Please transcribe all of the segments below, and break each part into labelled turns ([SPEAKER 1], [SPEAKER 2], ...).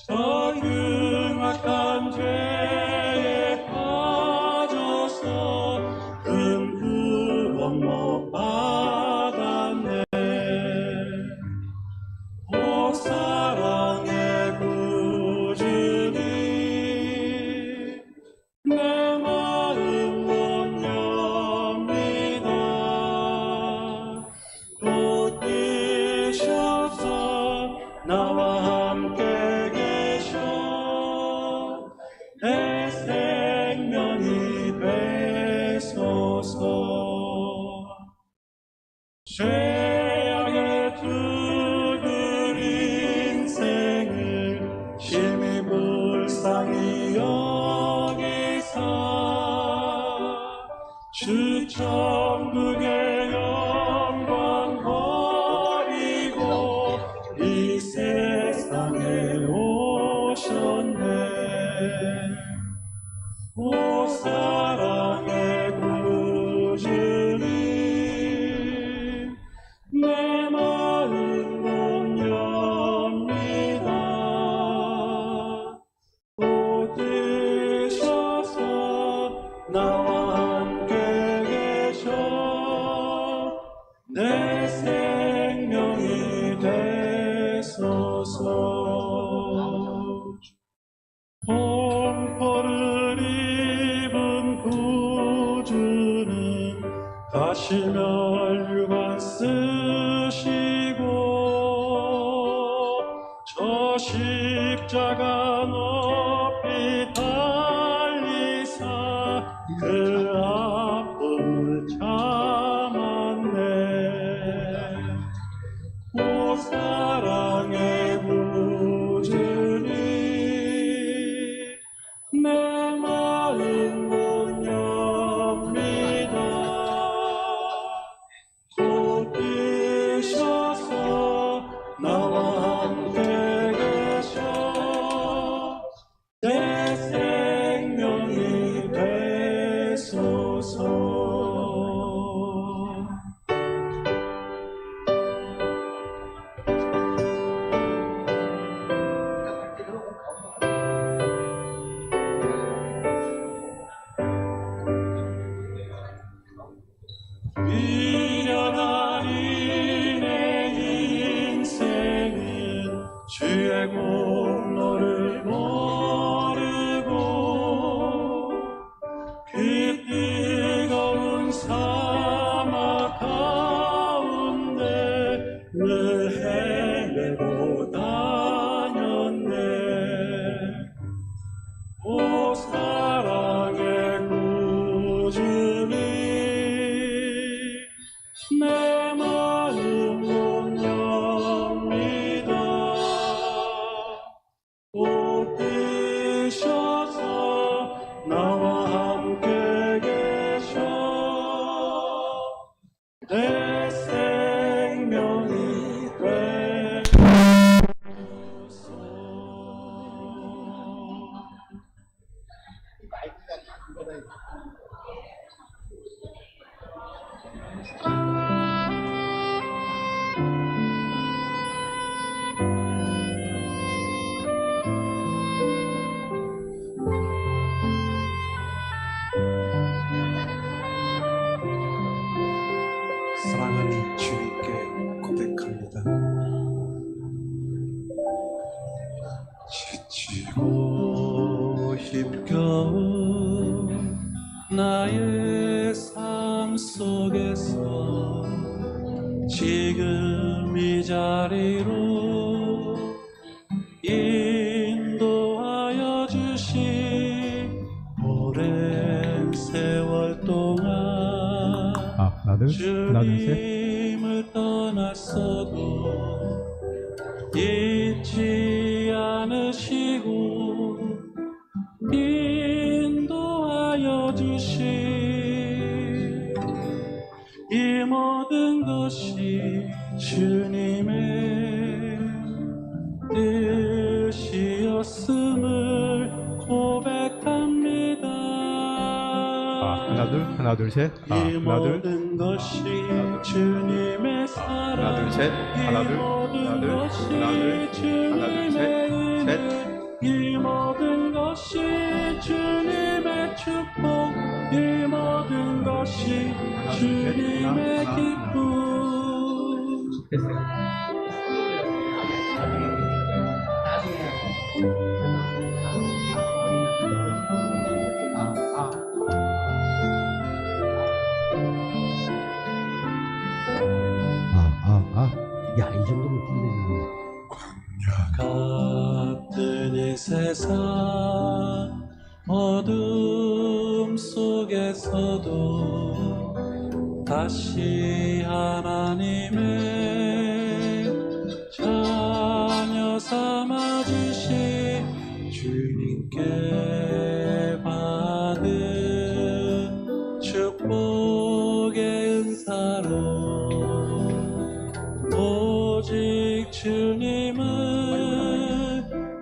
[SPEAKER 1] 저 흉악한 죄에 빠져서 큰 구원 못 받았네. 오 사랑의 구주님, 내 마음 못 엽니다. 곧 뛰셔서 나와 함께 계셔 내 생명이 되소서. 죄악에 두들 인생을 심히 불쌍히 여기사 주 천국의 영광 버리고 이 세상에 오셨네. 오 사랑의 구주님, 내 마음 못 엽니다. 곧 드셔서 나와 함께 계셔 내 생명이 되소서. 공포를 입은 구주는 다시 멸류관 쓰시고 저 십자가 높이 달리사 그 아픔을 참았네. 오 사랑의 구주님, 내 마음 못 엽니다. 곧 뛰셔서 나와 함께 계셔 내 생명이 되소서. 미련한 이내 인생은 주의 공로를 모르고 그 뜨거운 사막 가운데 늘 헤매고 다녔네. 오 사랑의 구주님, 내 마음 못 엽니다. 곧 드셔서 나와 함께 계셔 내 생명이 되소서. 사랑하는 주님께 고백합니다. 지치고 힘겨운 나의 삶 속에서 지금 이 자리로 인도하여 주신 오랜 세월 동안
[SPEAKER 2] 하나 둘 셋.
[SPEAKER 1] 주님을 떠났어도 잊지 않으시고 인도하여 주신 이 모든 것이 주님의 뜻이었음을 고백합니다.
[SPEAKER 2] 하나 둘 셋.
[SPEAKER 1] 이 모든 것이 주님의 사랑,
[SPEAKER 2] 하나 둘 셋.
[SPEAKER 1] 이 모든 것이 주님의 은혜, 주님의 기쁨.
[SPEAKER 2] 야, 이 정도면 끝내주네.
[SPEAKER 1] 같은 이 세상 어둠 속에서도 다시 하나님의 자녀 삼아주신 주님께 받은 축복의 은사로 오직 주님을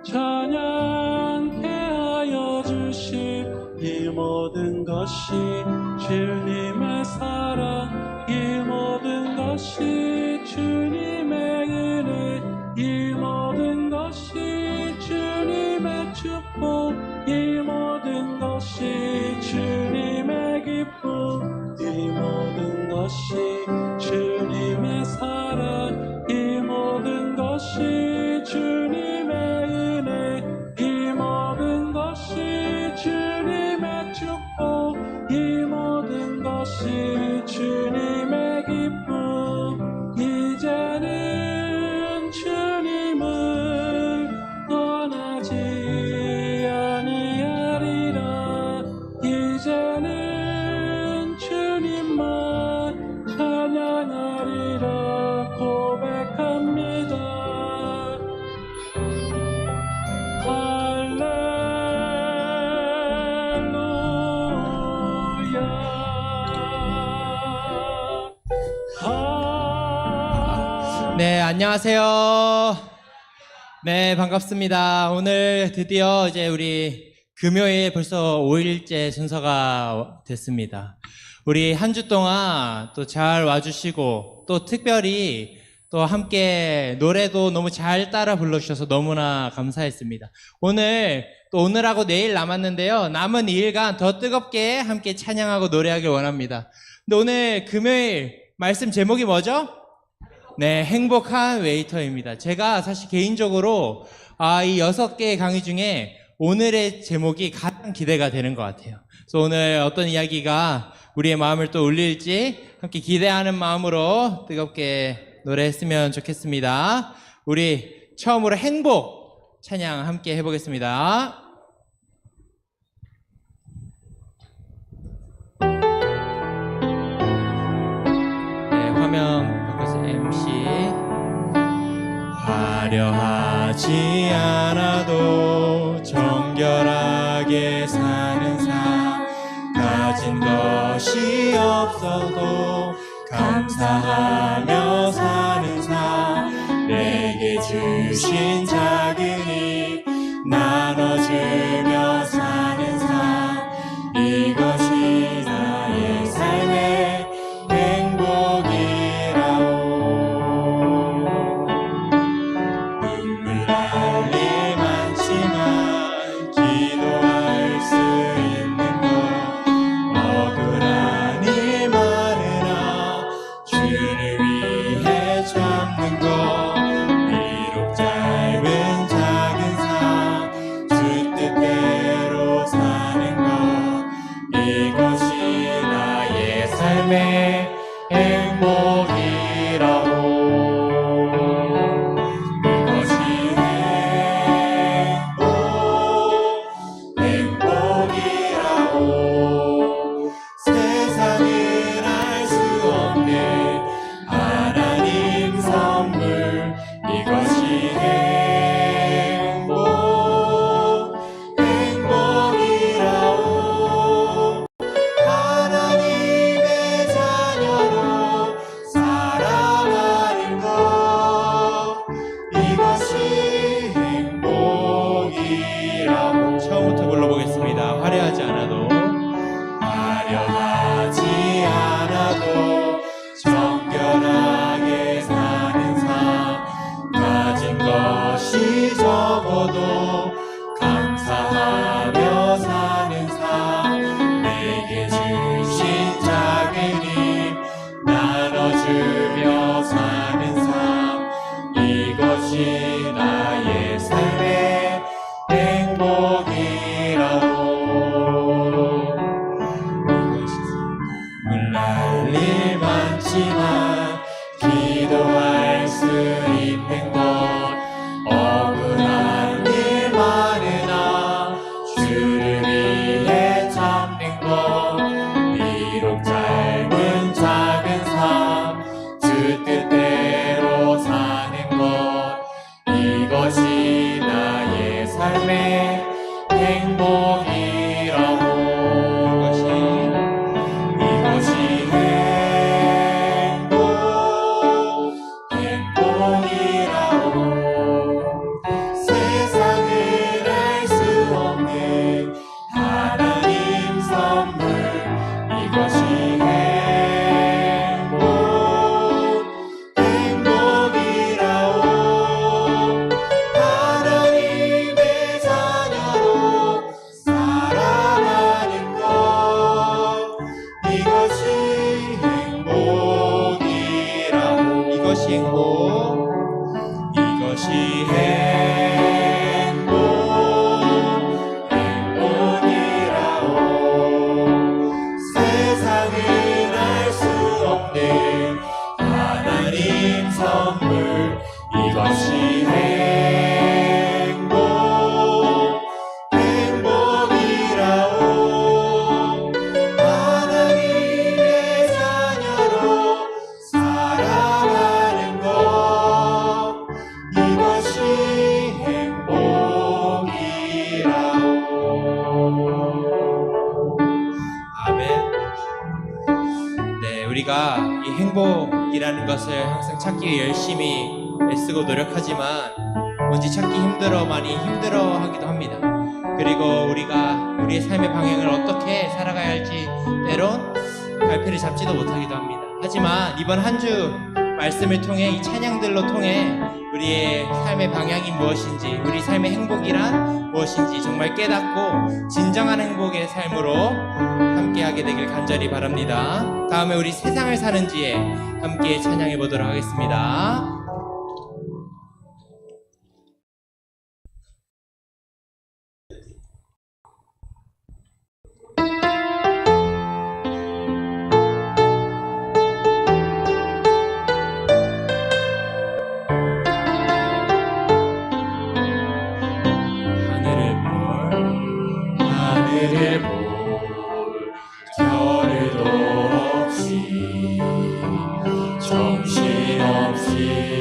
[SPEAKER 1] 찬양케 하여 주실 이 모든 것이 주님의 사랑, 이 모든 것이 주님의 은혜, 이 모든 것이 주님의 축복, 이 모든 것이 주님의 기쁨, 이 모든 것이 주님의 사랑, 이 모든 것이 주님의 은혜, 이 모든 것이 주님의 축복, 이 모든 것이 주님의 기쁨. 이제는 주님을 떠나지 아니하리라. 이제는 주님만 찬양하리라 고백합니다.
[SPEAKER 3] 네, 안녕하세요. 네, 반갑습니다. 오늘 드디어 이제 우리 금요일 벌써 5일째 순서가 됐습니다. 우리 한 주 동안 또 잘 와주시고 또 특별히 또 함께 노래도 너무 잘 따라 불러주셔서 너무나 감사했습니다. 오늘 또 오늘하고 내일 남았는데요. 남은 2일간 더 뜨겁게 함께 찬양하고 노래하길 원합니다. 근데 오늘 금요일 말씀 제목이 뭐죠? 네, 행복한 웨이터입니다. 제가 사실 개인적으로 이 6개의 강의 중에 오늘의 제목이 가장 기대가 되는 것 같아요. 그래서 오늘 어떤 이야기가 우리의 마음을 또 울릴지 함께 기대하는 마음으로 뜨겁게 노래했으면 좋겠습니다. 우리 처음으로 행복 찬양 함께 해보겠습니다. 네, 화면 MC 화려하지 않아도 정결하게 사는 삶, 가진 것이 없어도 감사하며 사는 삶, 내게 주신 작은 힘 나눠주며 사는 삶, 이것이 나의 삶의 행복이라오. 눈물 날 일 많지만 기도할 수 있는 것, 억울한 일 많으나 주를 위해 참는 것, 비록 짧은 작은 삶 주 뜻대로 사는 것, 이것이 나의 삶의 행복이라오. 이것이 행복이라오. 세상은 알 수 없는 하나님 선물, 이것이 행복이라오. 하나님의 자녀로 살아가는 것, 이것이 행복이라고. 처음부터 불러보겠습니다. 화려하지 않아도 화려하지 않아도 정결하게 사는 삶, 가진 것이 적어도 감사하며 사는 삶, 내게 주신 작은 힘
[SPEAKER 4] 나의 삶의 행복이라고. 몰랄 일 많지만 기도할 수 있는 것, 억울한 일 많으나 주를 위해 참는 것, 비록 짧은 작은 삶 주 뜻대로 사는 것, 이것이 나의 삶의 행복이라고. 이것이 행복이라고. 세상은 알 수 없는 하나님 선물, 이것이 행복이라고. 하나님의 자녀로 살아가는 것, 이것이 행복이라고. 이것이 행복이라고. 세상은 알 수 없는 하나님 선물, 이것이 행복이라고. 하나님의 자녀로 살아가는 것, 이것이 행복이라고.
[SPEAKER 3] 아멘. 네, 우리가 이 행복이라는 것을 항상 찾기 위해 열심히 애쓰고 노력하지만 뭔지 찾기 많이 힘들어하기도 합니다. 그리고 우리가 우리의 삶의 방향을 어떻게 살아가야 할지 때론 갈피를 잡지도 못하기도 합니다. 하지만 이번 한 주 말씀을 통해, 이 찬양들로 통해 우리의 삶의 방향이 무엇인지, 우리 삶의 행복이란 무엇인지 정말 깨닫고 진정한 행복의 삶으로 함께하게 되길 간절히 바랍니다. 다음에 우리 세상을 사는지에 함께 찬양해 보도록 하겠습니다.
[SPEAKER 4] 하늘을 볼 겨를도 없이 정신없이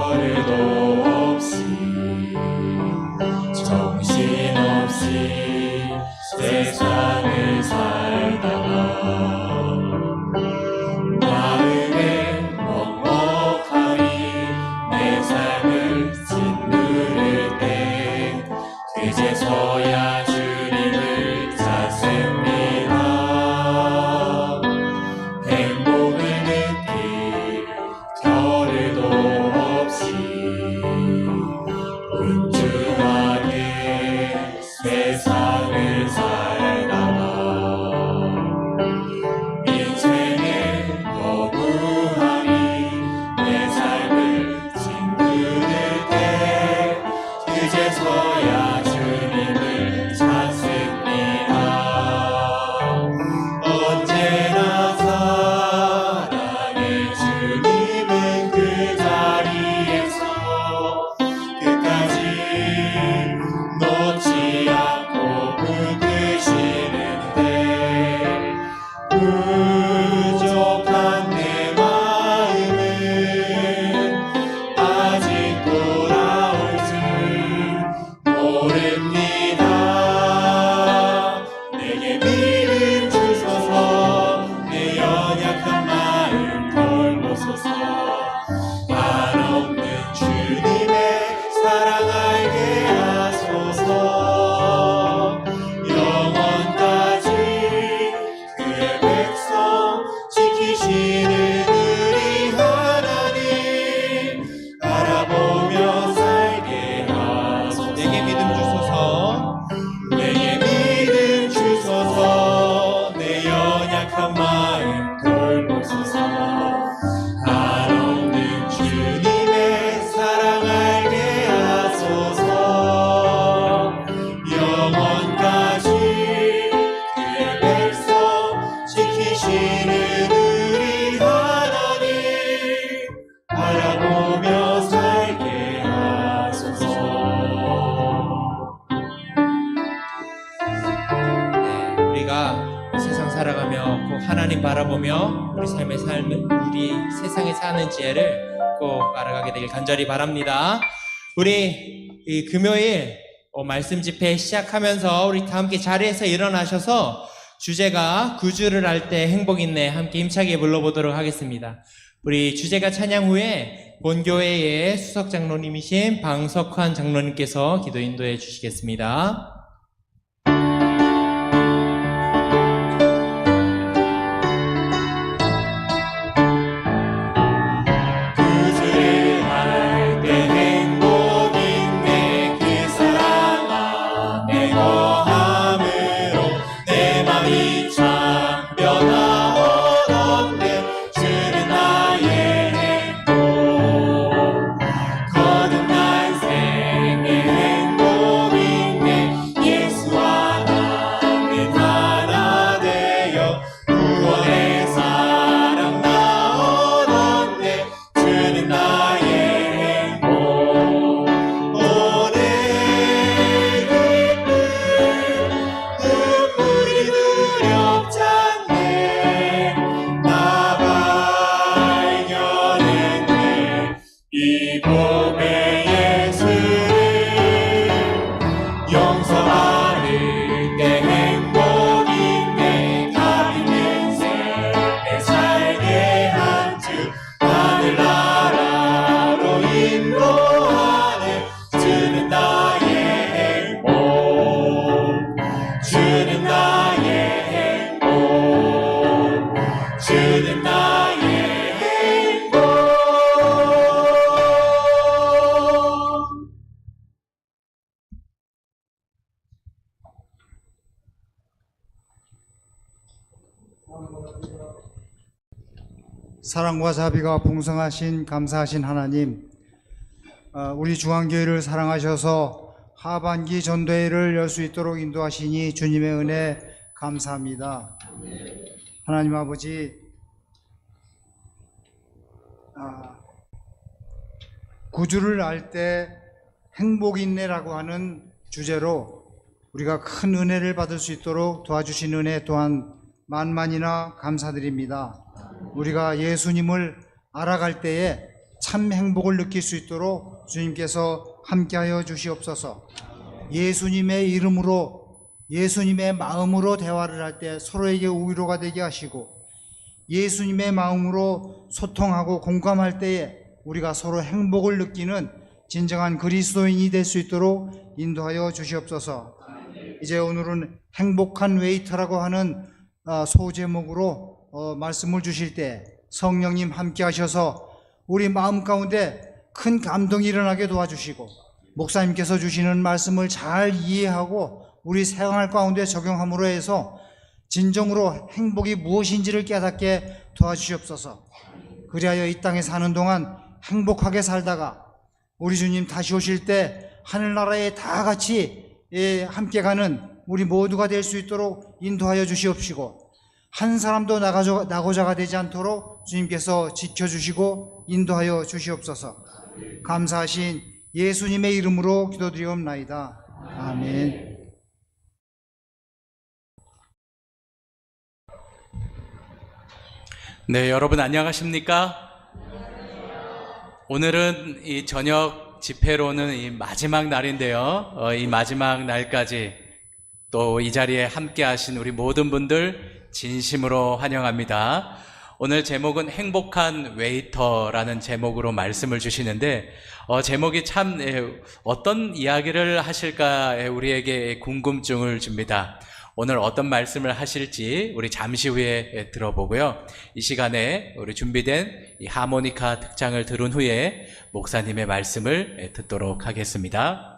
[SPEAKER 4] 겨를도 없이 정신없이 세상을 살다가 마음에 먹먹하니 내 삶을 짓누를 때 그제서야 주님을 찾습니다. 행복을 느낄 겨를도 없이 분주하게 세상을 살다가 인생의 거부함이 내 삶을 짓누를 때 그제서야 주님을 찾습니다. 언제나 사랑의 주님은 그 자리에서 끝까지 놓지 않고 붙드시는데 부족한 내 마음은 아직 돌아올 줄 모릅니다. 내게 믿음 주소서 내 연약한 마음 돌보소서 한없는 주님의 사랑 알게 하소서 영원까지 그의 백성 지키시는 우리 하나님 알아보며 살게 하소서. 내게 믿음 주소서 내게 믿음 주소서 내 연약한 마음 돌보소서 한없는 주님의 사랑 알게 하소서 영원까지 그의 백성 지키시는 우리 하나님 알아보며 살게 하소서.
[SPEAKER 3] 우리가 이 세상 살아가며 꼭 하나님 바라보며 우리 삶의 우리 세상에 사는 지혜를 꼭 알아가게 되길 간절히 바랍니다. 우리 이 금요일 말씀 집회 시작하면서 우리 다 함께 자리에서 일어나셔서 주제가 구주를 알 때 행복 있네 함께 힘차게 불러보도록 하겠습니다. 우리 주제가 찬양 후에 본교회의 수석 장로님이신 방석환 장로님께서 기도 인도해 주시겠습니다.
[SPEAKER 4] 구주를 알 때 행복 있네 그 사랑 안에 거함으로 내 맘이 참 변화오던데 주는 나의 행복 거듭난 생의 행복 있네 예수와 나는 하나 되어 구원의 사랑 나오던데 주는 나의 행복 오늘 기쁨 눈물이 두렵지 않네 나 발견했네 이 복의 예수를 용서하는 게 행복 있네 가빈 인생에 살게 한 주 하늘나라로 인도하네 주는 나의 행복 주는 나의 행복 주는 나의 행복
[SPEAKER 5] 사랑과 자비가 풍성하신 감사하신 하나님, 우리 중앙교회를 사랑하셔서 하반기 전도회를 열 수 있도록 인도하시니 주님의 은혜 감사합니다. 하나님 아버지, 구주를 알 때 행복 있네라고 하는 주제로 우리가 큰 은혜를 받을 수 있도록 도와주신 은혜 또한 만만이나 감사드립니다. 우리가 예수님을 알아갈 때에 참 행복을 느낄 수 있도록 주님께서 함께하여 주시옵소서. 예수님의 이름으로, 예수님의 마음으로 대화를 할 때 서로에게 위로가 되게 하시고, 예수님의 마음으로 소통하고 공감할 때에 우리가 서로 행복을 느끼는 진정한 그리스도인이 될 수 있도록 인도하여 주시옵소서. 이제 오늘은 행복한 웨이터라고 하는 소제목으로 말씀을 주실 때 성령님 함께 하셔서 우리 마음 가운데 큰 감동이 일어나게 도와주시고, 목사님께서 주시는 말씀을 잘 이해하고 우리 생활 가운데 적용함으로 해서 진정으로 행복이 무엇인지를 깨닫게 도와주시옵소서. 그리하여 이 땅에 사는 동안 행복하게 살다가 우리 주님 다시 오실 때 하늘나라에 다 같이 함께 가는 우리 모두가 될 수 있도록 인도하여 주시옵시고, 한 사람도 나고자가 되지 않도록 주님께서 지켜주시고 인도하여 주시옵소서. 감사하신 예수님의 이름으로 기도드리옵나이다. 아멘.
[SPEAKER 6] 네, 여러분 안녕하십니까? 오늘은 이 저녁 집회로는 이 마지막 날인데요. 이 마지막 날까지 또 이 자리에 함께 하신 우리 모든 분들 진심으로 환영합니다. 오늘 제목은 행복한 웨이터라는 제목으로 말씀을 주시는데, 제목이 참 어떤 이야기를 하실까 우리에게 궁금증을 줍니다. 오늘 어떤 말씀을 하실지 우리 잠시 후에 들어보고요. 이 시간에 우리 준비된 이 하모니카 특장을 들은 후에 목사님의 말씀을 듣도록 하겠습니다.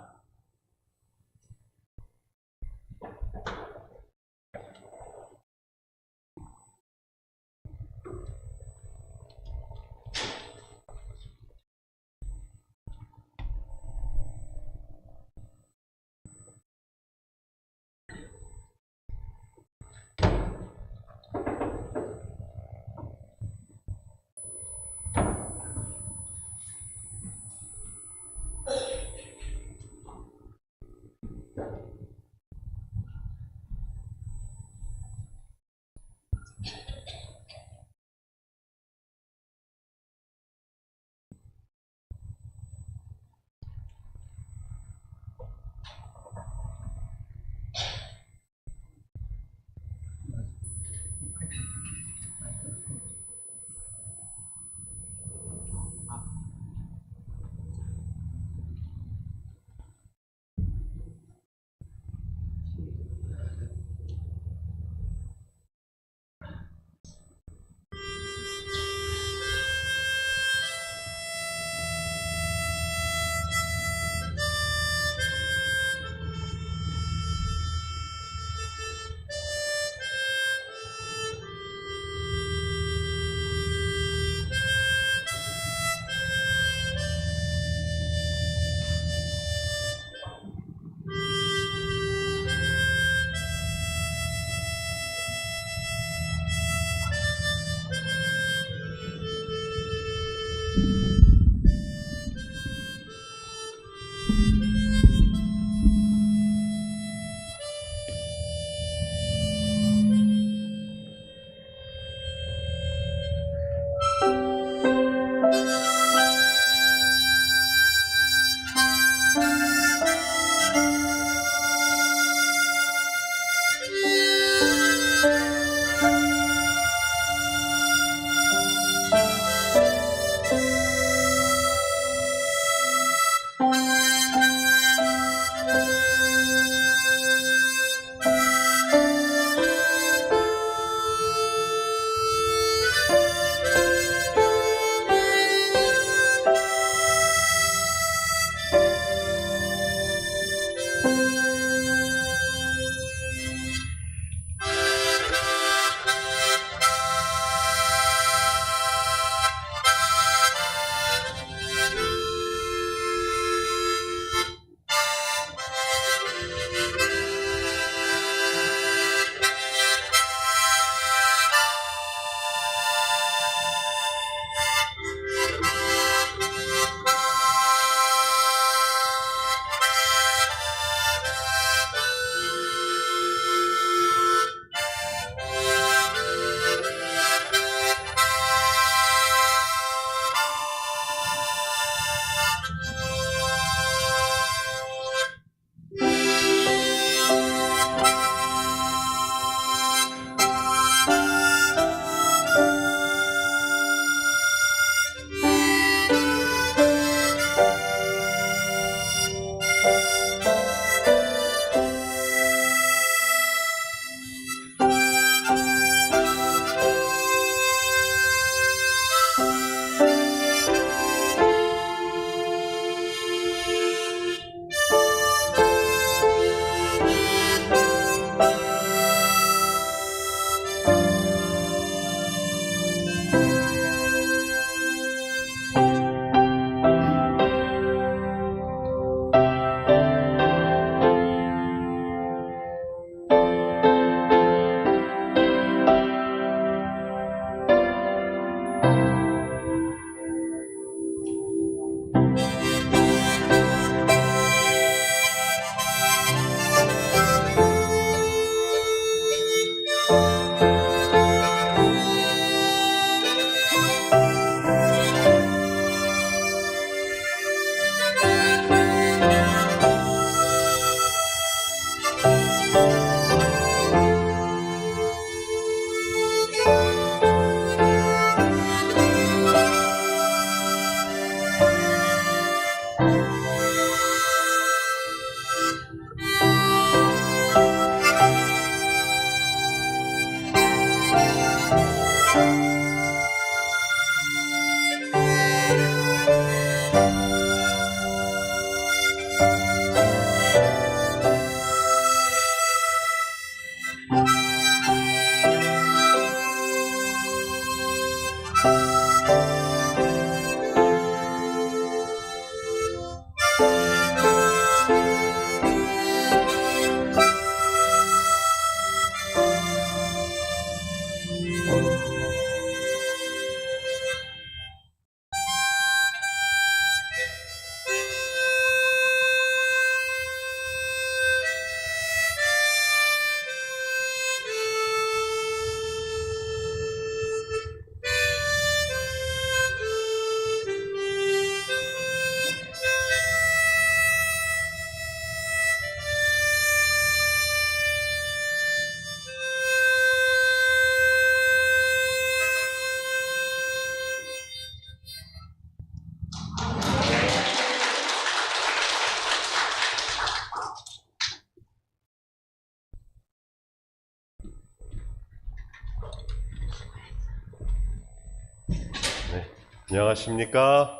[SPEAKER 7] 안녕하십니까?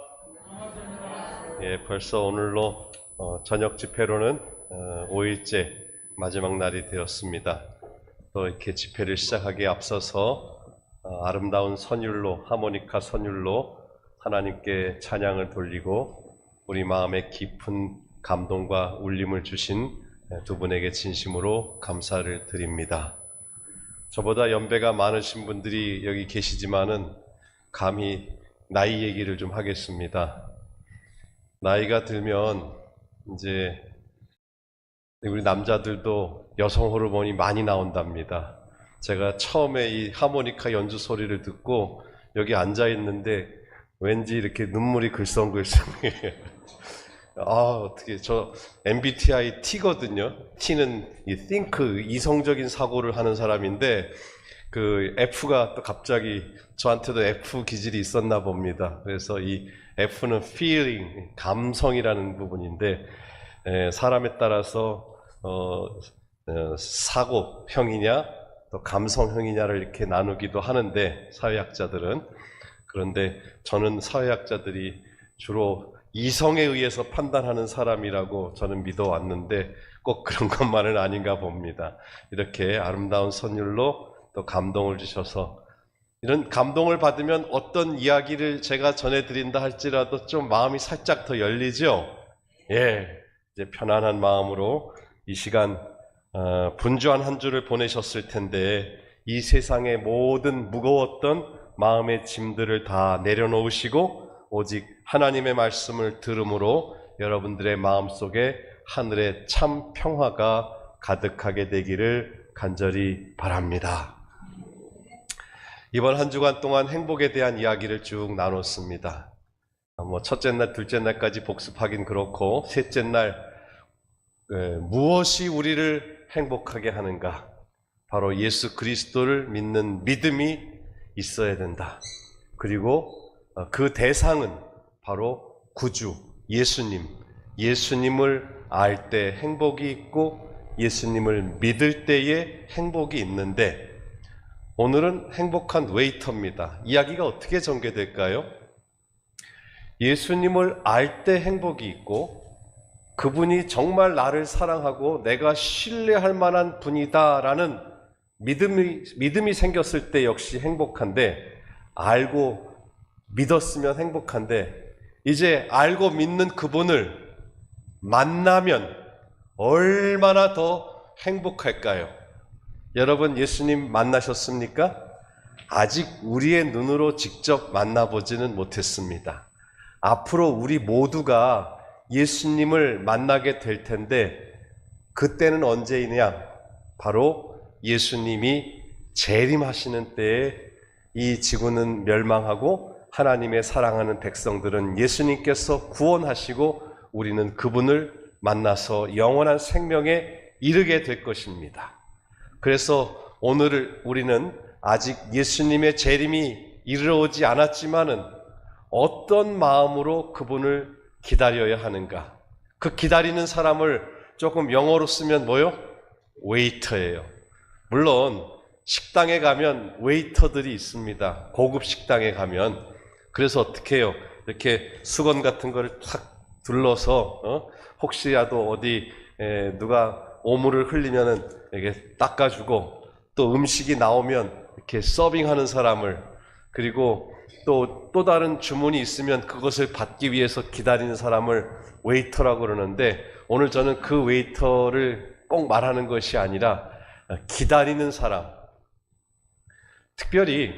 [SPEAKER 7] 예, 벌써 오늘로 저녁 집회로는 5일째 마지막 날이 되었습니다. 또 이렇게 집회를 시작하기에 앞서서 아름다운 선율로, 하모니카 선율로 하나님께 찬양을 돌리고 우리 마음에 깊은 감동과 울림을 주신 두 분에게 진심으로 감사를 드립니다. 저보다 연배가 많으신 분들이 여기 계시지만은 감히 나이 얘기를 좀 하겠습니다. 나이가 들면 이제 우리 남자들도 여성 호르몬이 많이 나온답니다. 제가 처음에 이 하모니카 연주 소리를 듣고 여기 앉아 있는데 왠지 이렇게 눈물이 글썽글썽해요. 어떻게, 저 MBTI T거든요. T는 이 think, 이성적인 사고를 하는 사람인데, 그 F가 또 갑자기 저한테도 F 기질이 있었나 봅니다. 그래서 이 F는 feeling, 감성이라는 부분인데, 사람에 따라서 사고형이냐 또 감성형이냐를 이렇게 나누기도 하는데, 사회학자들은. 그런데 저는 사회학자들이 주로 이성에 의해서 판단하는 사람이라고 저는 믿어왔는데 꼭 그런 것만은 아닌가 봅니다. 이렇게 아름다운 선율로 또 감동을 주셔서, 이런 감동을 받으면 어떤 이야기를 제가 전해드린다 할지라도 좀 마음이 살짝 더 열리죠? 예, 이제 편안한 마음으로 이 시간 분주한 한 주를 보내셨을 텐데, 이 세상의 모든 무거웠던 마음의 짐들을 다 내려놓으시고 오직 하나님의 말씀을 들음으로 여러분들의 마음속에 하늘의 참 평화가 가득하게 되기를 간절히 바랍니다. 이번 한 주간 동안 행복에 대한 이야기를 쭉 나눴습니다. 첫째 날, 둘째 날까지 복습하긴 그렇고, 셋째 날 무엇이 우리를 행복하게 하는가? 바로 예수 그리스도를 믿는 믿음이 있어야 된다. 그리고 그 대상은 바로 구주, 예수님을 알 때 행복이 있고 예수님을 믿을 때에 행복이 있는데, 오늘은 행복한 웨이터입니다. 이야기가 어떻게 전개될까요? 예수님을 알 때 행복이 있고, 그분이 정말 나를 사랑하고 내가 신뢰할 만한 분이다라는 믿음이 생겼을 때 역시 행복한데, 알고 믿었으면 행복한데, 이제 알고 믿는 그분을 만나면 얼마나 더 행복할까요? 여러분, 예수님 만나셨습니까? 아직 우리의 눈으로 직접 만나보지는 못했습니다. 앞으로 우리 모두가 예수님을 만나게 될 텐데, 그때는 언제이냐? 바로 예수님이 재림하시는 때에 이 지구는 멸망하고 하나님의 사랑하는 백성들은 예수님께서 구원하시고 우리는 그분을 만나서 영원한 생명에 이르게 될 것입니다. 그래서 오늘 우리는 아직 예수님의 재림이 이르러오지 않았지만은 어떤 마음으로 그분을 기다려야 하는가? 그 기다리는 사람을 조금 영어로 쓰면 뭐요? 웨이터예요. 물론 식당에 가면 웨이터들이 있습니다. 고급 식당에 가면. 그래서 어떻게 해요? 이렇게 수건 같은 거를 탁 둘러서 혹시라도 어디 누가 오물을 흘리면은 이렇게 닦아주고, 또 음식이 나오면 이렇게 서빙하는 사람을, 그리고 또 다른 주문이 있으면 그것을 받기 위해서 기다리는 사람을 웨이터라고 그러는데, 오늘 저는 그 웨이터를 꼭 말하는 것이 아니라 기다리는 사람, 특별히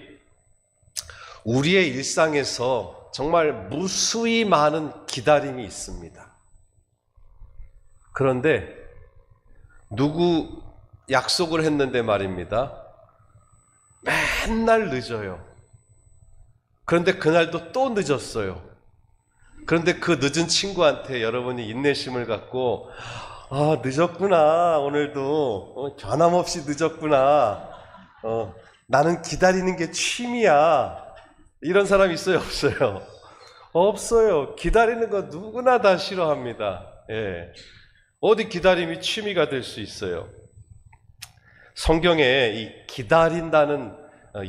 [SPEAKER 7] 우리의 일상에서 정말 무수히 많은 기다림이 있습니다. 그런데 누구 약속을 했는데 말입니다, 맨날 늦어요. 그런데 그날도 또 늦었어요. 그런데 그 늦은 친구한테 여러분이 인내심을 갖고, 늦었구나, 오늘도 변함없이 늦었구나, 나는 기다리는 게 취미야, 이런 사람 있어요, 없어요? 없어요. 기다리는 거 누구나 다 싫어합니다. 예. 어디 기다림이 취미가 될 수 있어요? 성경에 이 기다린다는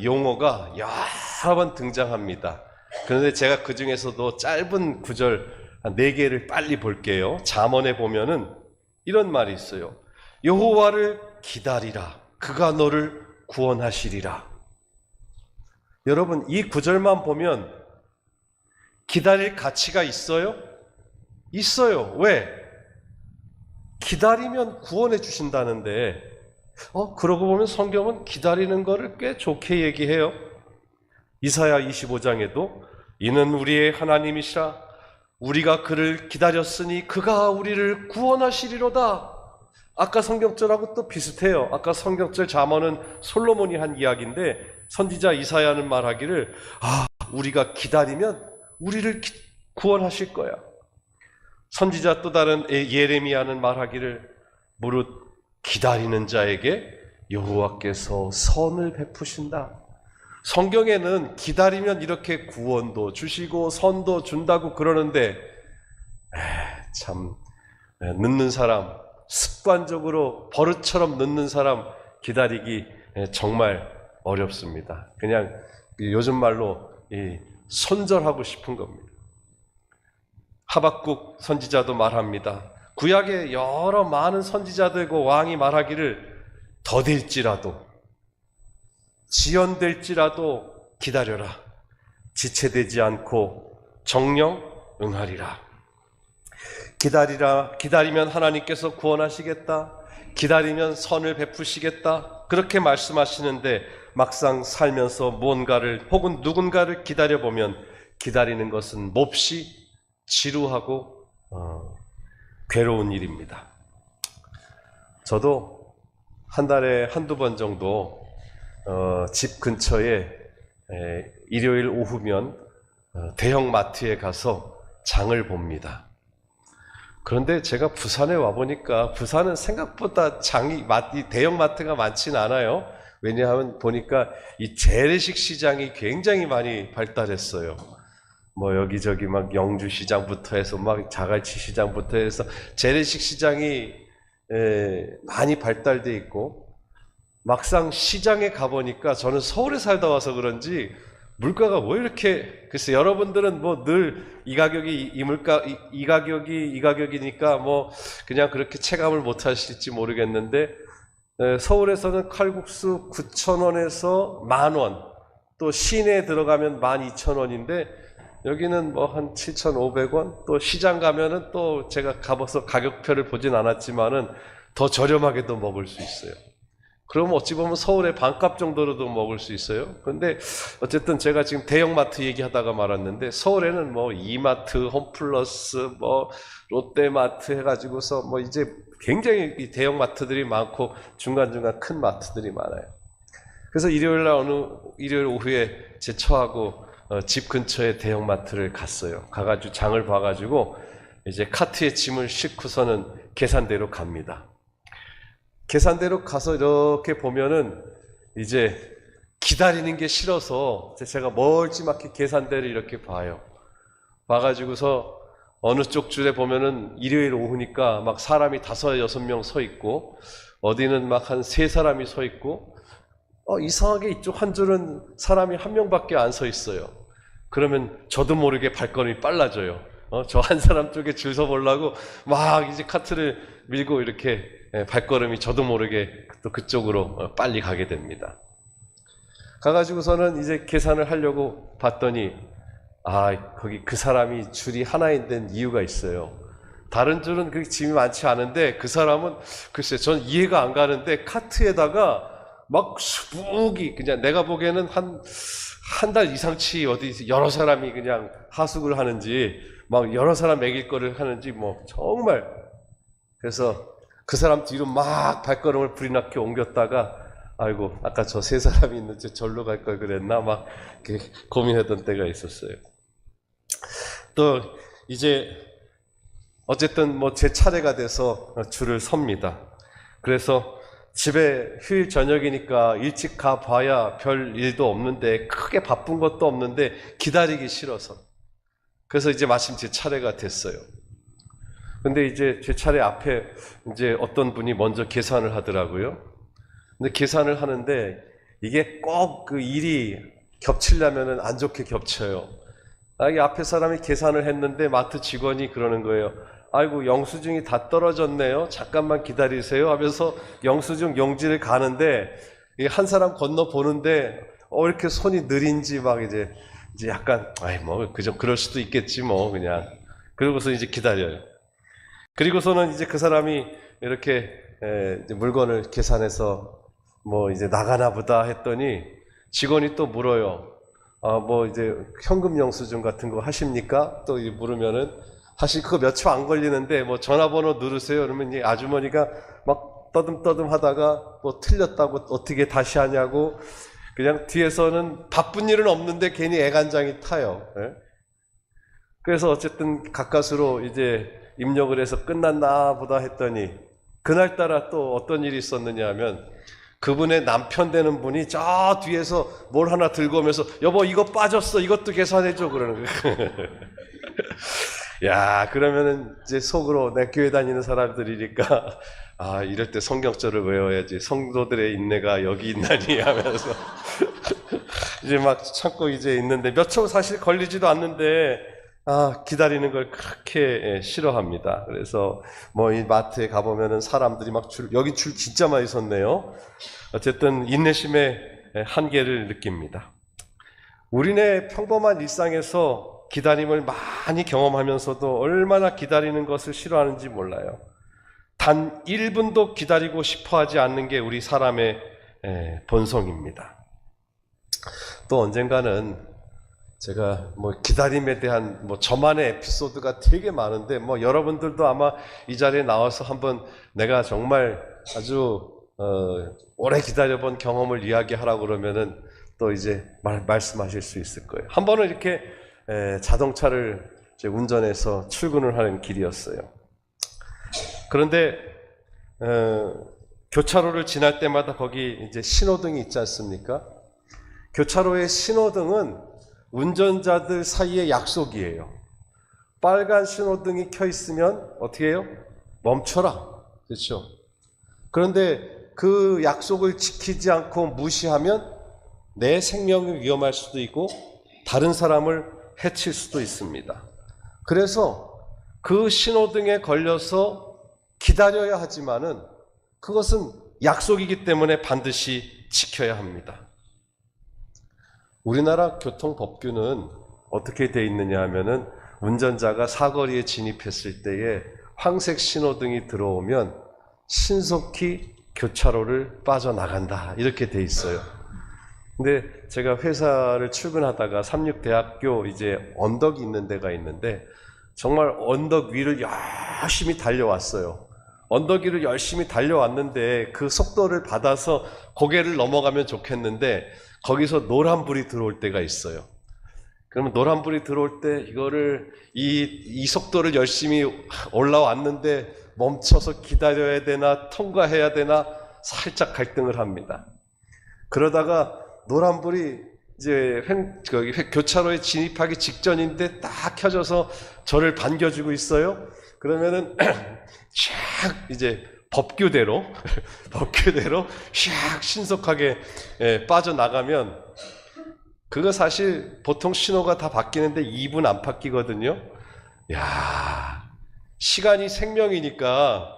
[SPEAKER 7] 용어가 여러 번 등장합니다. 그런데 제가 그 중에서도 짧은 구절 한 4개를 빨리 볼게요. 잠언에 보면은 이런 말이 있어요. 여호와를 기다리라. 그가 너를 구원하시리라. 여러분, 이 구절만 보면 기다릴 가치가 있어요? 있어요. 왜? 기다리면 구원해 주신다는데, 그러고 보면 성경은 기다리는 거를 꽤 좋게 얘기해요. 이사야 25장에도 이는 우리의 하나님이시라. 우리가 그를 기다렸으니 그가 우리를 구원하시리로다. 아까 성경절하고 또 비슷해요. 아까 성경절 잠언은 솔로몬이 한 이야기인데 선지자 이사야는 말하기를 우리가 기다리면 우리를 구원하실 거야. 선지자 또 다른 예레미야는 말하기를 무릇 기다리는 자에게 여호와께서 선을 베푸신다. 성경에는 기다리면 이렇게 구원도 주시고 선도 준다고 그러는데 참 늦는 사람, 습관적으로 버릇처럼 늦는 사람 기다리기 정말 어렵습니다. 그냥 요즘 말로 손절하고 싶은 겁니다. 하박국 선지자도 말합니다. 구약의 여러 많은 선지자들과 왕이 말하기를 더딜지라도 지연될지라도 기다려라. 지체되지 않고 정령 응하리라. 기다리면 하나님께서 구원하시겠다. 기다리면 선을 베푸시겠다. 그렇게 말씀하시는데 막상 살면서 무언가를 혹은 누군가를 기다려보면 기다리는 것은 몹시 지루하고 괴로운 일입니다. 저도 한 달에 한두 번 정도 집 근처에 일요일 오후면 대형 마트에 가서 장을 봅니다. 그런데 제가 부산에 와보니까 부산은 생각보다 이 대형 마트가 많진 않아요. 왜냐하면 보니까 이 재래식 시장이 굉장히 많이 발달했어요. 뭐 여기저기 막 영주 시장부터 해서 막 자갈치 시장부터 해서 재래식 시장이 많이 발달돼 있고, 막상 시장에 가보니까 저는 서울에 살다 와서 그런지 물가가 왜 이렇게, 글쎄 여러분들은 뭐 늘 이 가격이 이 물가 이 가격이 이 가격이니까 뭐 그냥 그렇게 체감을 못 하실지 모르겠는데, 서울에서는 칼국수 9,000원에서 10,000원, 또 시내에 들어가면 12,000원인데 여기는 뭐 한 7,500원, 또 시장 가면은 또 제가 가봐서 가격표를 보진 않았지만은 더 저렴하게도 먹을 수 있어요. 그럼 어찌 보면 서울의 반값 정도로도 먹을 수 있어요. 그런데 어쨌든 제가 지금 대형마트 얘기하다가 말았는데, 서울에는 뭐 이마트, 홈플러스, 뭐 롯데마트 해가지고서 뭐 이제 굉장히 이 대형마트들이 많고 중간중간 큰 마트들이 많아요. 그래서 일요일 오후에 제 처하고 집 근처에 대형마트를 갔어요. 가가지고 장을 봐가지고 이제 카트에 짐을 싣고서는 계산대로 갑니다. 계산대로 가서 이렇게 보면은 이제 기다리는 게 싫어서 제가 멀찌감치 계산대를 이렇게 봐요. 봐가지고서 어느 쪽 줄에 보면은 일요일 오후니까 막 사람이 5, 6명 서 있고, 어디는 막 한 3사람이 서 있고, 이상하게 이쪽 한 줄은 사람이 1명밖에 안 서 있어요. 그러면 저도 모르게 발걸음이 빨라져요. 저 한 사람 쪽에 줄 서 보려고 막 이제 카트를 밀고 이렇게 발걸음이 저도 모르게 또 그쪽으로 빨리 가게 됩니다. 가가지고서는 이제 계산을 하려고 봤더니 거기 그 사람이 줄이 하나인 데는 이유가 있어요. 다른 줄은 그렇게 짐이 많지 않은데 그 사람은 글쎄 전 이해가 안 가는데 카트에다가 막 수북이 그냥 내가 보기에는 한 달 이상치 어디 여러 사람이 그냥 하숙을 하는지 막 여러 사람 먹일 거를 하는지 뭐 정말, 그래서 그 사람 뒤로 막 발걸음을 불이 나게 옮겼다가 아이고 아까 저 3사람이 있는데 절로 갈 걸 그랬나 막 이렇게 고민했던 때가 있었어요. 또 이제 어쨌든 뭐 제 차례가 돼서 줄을 섭니다. 그래서 집에 휴일 저녁이니까 일찍 가봐야 별 일도 없는데, 크게 바쁜 것도 없는데 기다리기 싫어서, 그래서 이제 마침 제 차례가 됐어요. 근데 이제 제 차례 앞에 이제 어떤 분이 먼저 계산을 하더라고요. 근데 계산을 하는데 이게 꼭 그 일이 겹치려면은 안 좋게 겹쳐요. 이 앞에 사람이 계산을 했는데 마트 직원이 그러는 거예요. 아이고, 영수증이 다 떨어졌네요. 잠깐만 기다리세요 하면서 영수증 용지를 가는데 한 사람 건너 보는데 이렇게 손이 느린지 막 이제 약간 뭐 그저 그럴 수도 있겠지 뭐 그냥 그러고서 이제 기다려요. 그리고서는 이제 그 사람이 이렇게 이제 물건을 계산해서 뭐 이제 나가나 보다 했더니 직원이 또 물어요. 뭐 이제 현금 영수증 같은 거 하십니까? 또 물으면은 사실 그거 몇 초 안 걸리는데 뭐 전화번호 누르세요. 그러면 이 아주머니가 막 떠듬떠듬 하다가 뭐 틀렸다고 어떻게 다시 하냐고 그냥 뒤에서는 바쁜 일은 없는데 괜히 애간장이 타요. 예? 그래서 어쨌든 가까스로 이제 입력을 해서 끝났나 보다 했더니 그날따라 또 어떤 일이 있었느냐 하면 그분의 남편 되는 분이 저 뒤에서 뭘 하나 들고 오면서 여보 이거 빠졌어 이것도 계산해줘 그러는 거예요. 야, 그러면은 이제 속으로 내 교회 다니는 사람들이니까 이럴 때 성경절을 외워야지 성도들의 인내가 여기 있나니 하면서 이제 막 참고 이제 있는데 몇 초 사실 걸리지도 않는데 기다리는 걸 그렇게 싫어합니다. 그래서 뭐 이 마트에 가보면은 사람들이 막 여기 줄 진짜 많이 섰네요. 어쨌든 인내심의 한계를 느낍니다. 우리네 평범한 일상에서 기다림을 많이 경험하면서도 얼마나 기다리는 것을 싫어하는지 몰라요. 단 1분도 기다리고 싶어 하지 않는 게 우리 사람의 본성입니다. 또 언젠가는 제가 뭐 기다림에 대한 뭐 저만의 에피소드가 되게 많은데 뭐 여러분들도 아마 이 자리에 나와서 한번 내가 정말 아주 오래 기다려본 경험을 이야기하라고 그러면은 또 이제 말씀하실 수 있을 거예요. 한 번은 이렇게 자동차를 이제 운전해서 출근을 하는 길이었어요. 그런데 교차로를 지날 때마다 거기 이제 신호등이 있지 않습니까? 교차로의 신호등은 운전자들 사이의 약속이에요. 빨간 신호등이 켜 있으면 어떻게 해요? 멈춰라. 그렇죠? 그런데 그 약속을 지키지 않고 무시하면 내 생명이 위험할 수도 있고 다른 사람을 해칠 수도 있습니다. 그래서 그 신호등에 걸려서 기다려야 하지만은 그것은 약속이기 때문에 반드시 지켜야 합니다. 우리나라 교통법규는 어떻게 되어 있느냐 하면은 운전자가 사거리에 진입했을 때에 황색 신호등이 들어오면 신속히 교차로를 빠져나간다 이렇게 되어 있어요. 근데 제가 회사를 출근하다가 삼육대학교 이제 언덕이 있는 데가 있는데 정말 언덕 위를 열심히 달려왔어요. 언덕 위를 열심히 달려왔는데 그 속도를 받아서 고개를 넘어가면 좋겠는데 거기서 노란불이 들어올 때가 있어요. 그러면 노란불이 들어올 때 이거를 이 속도를 열심히 올라왔는데 멈춰서 기다려야 되나 통과해야 되나 살짝 갈등을 합니다. 그러다가 노란불이 이제 교차로에 진입하기 직전인데 딱 켜져서 저를 반겨주고 있어요. 그러면은 샥 이제 법규대로 샥 신속하게 빠져나가면 그거 사실 보통 신호가 다 바뀌는데 2분 안 바뀌거든요. 야, 시간이 생명이니까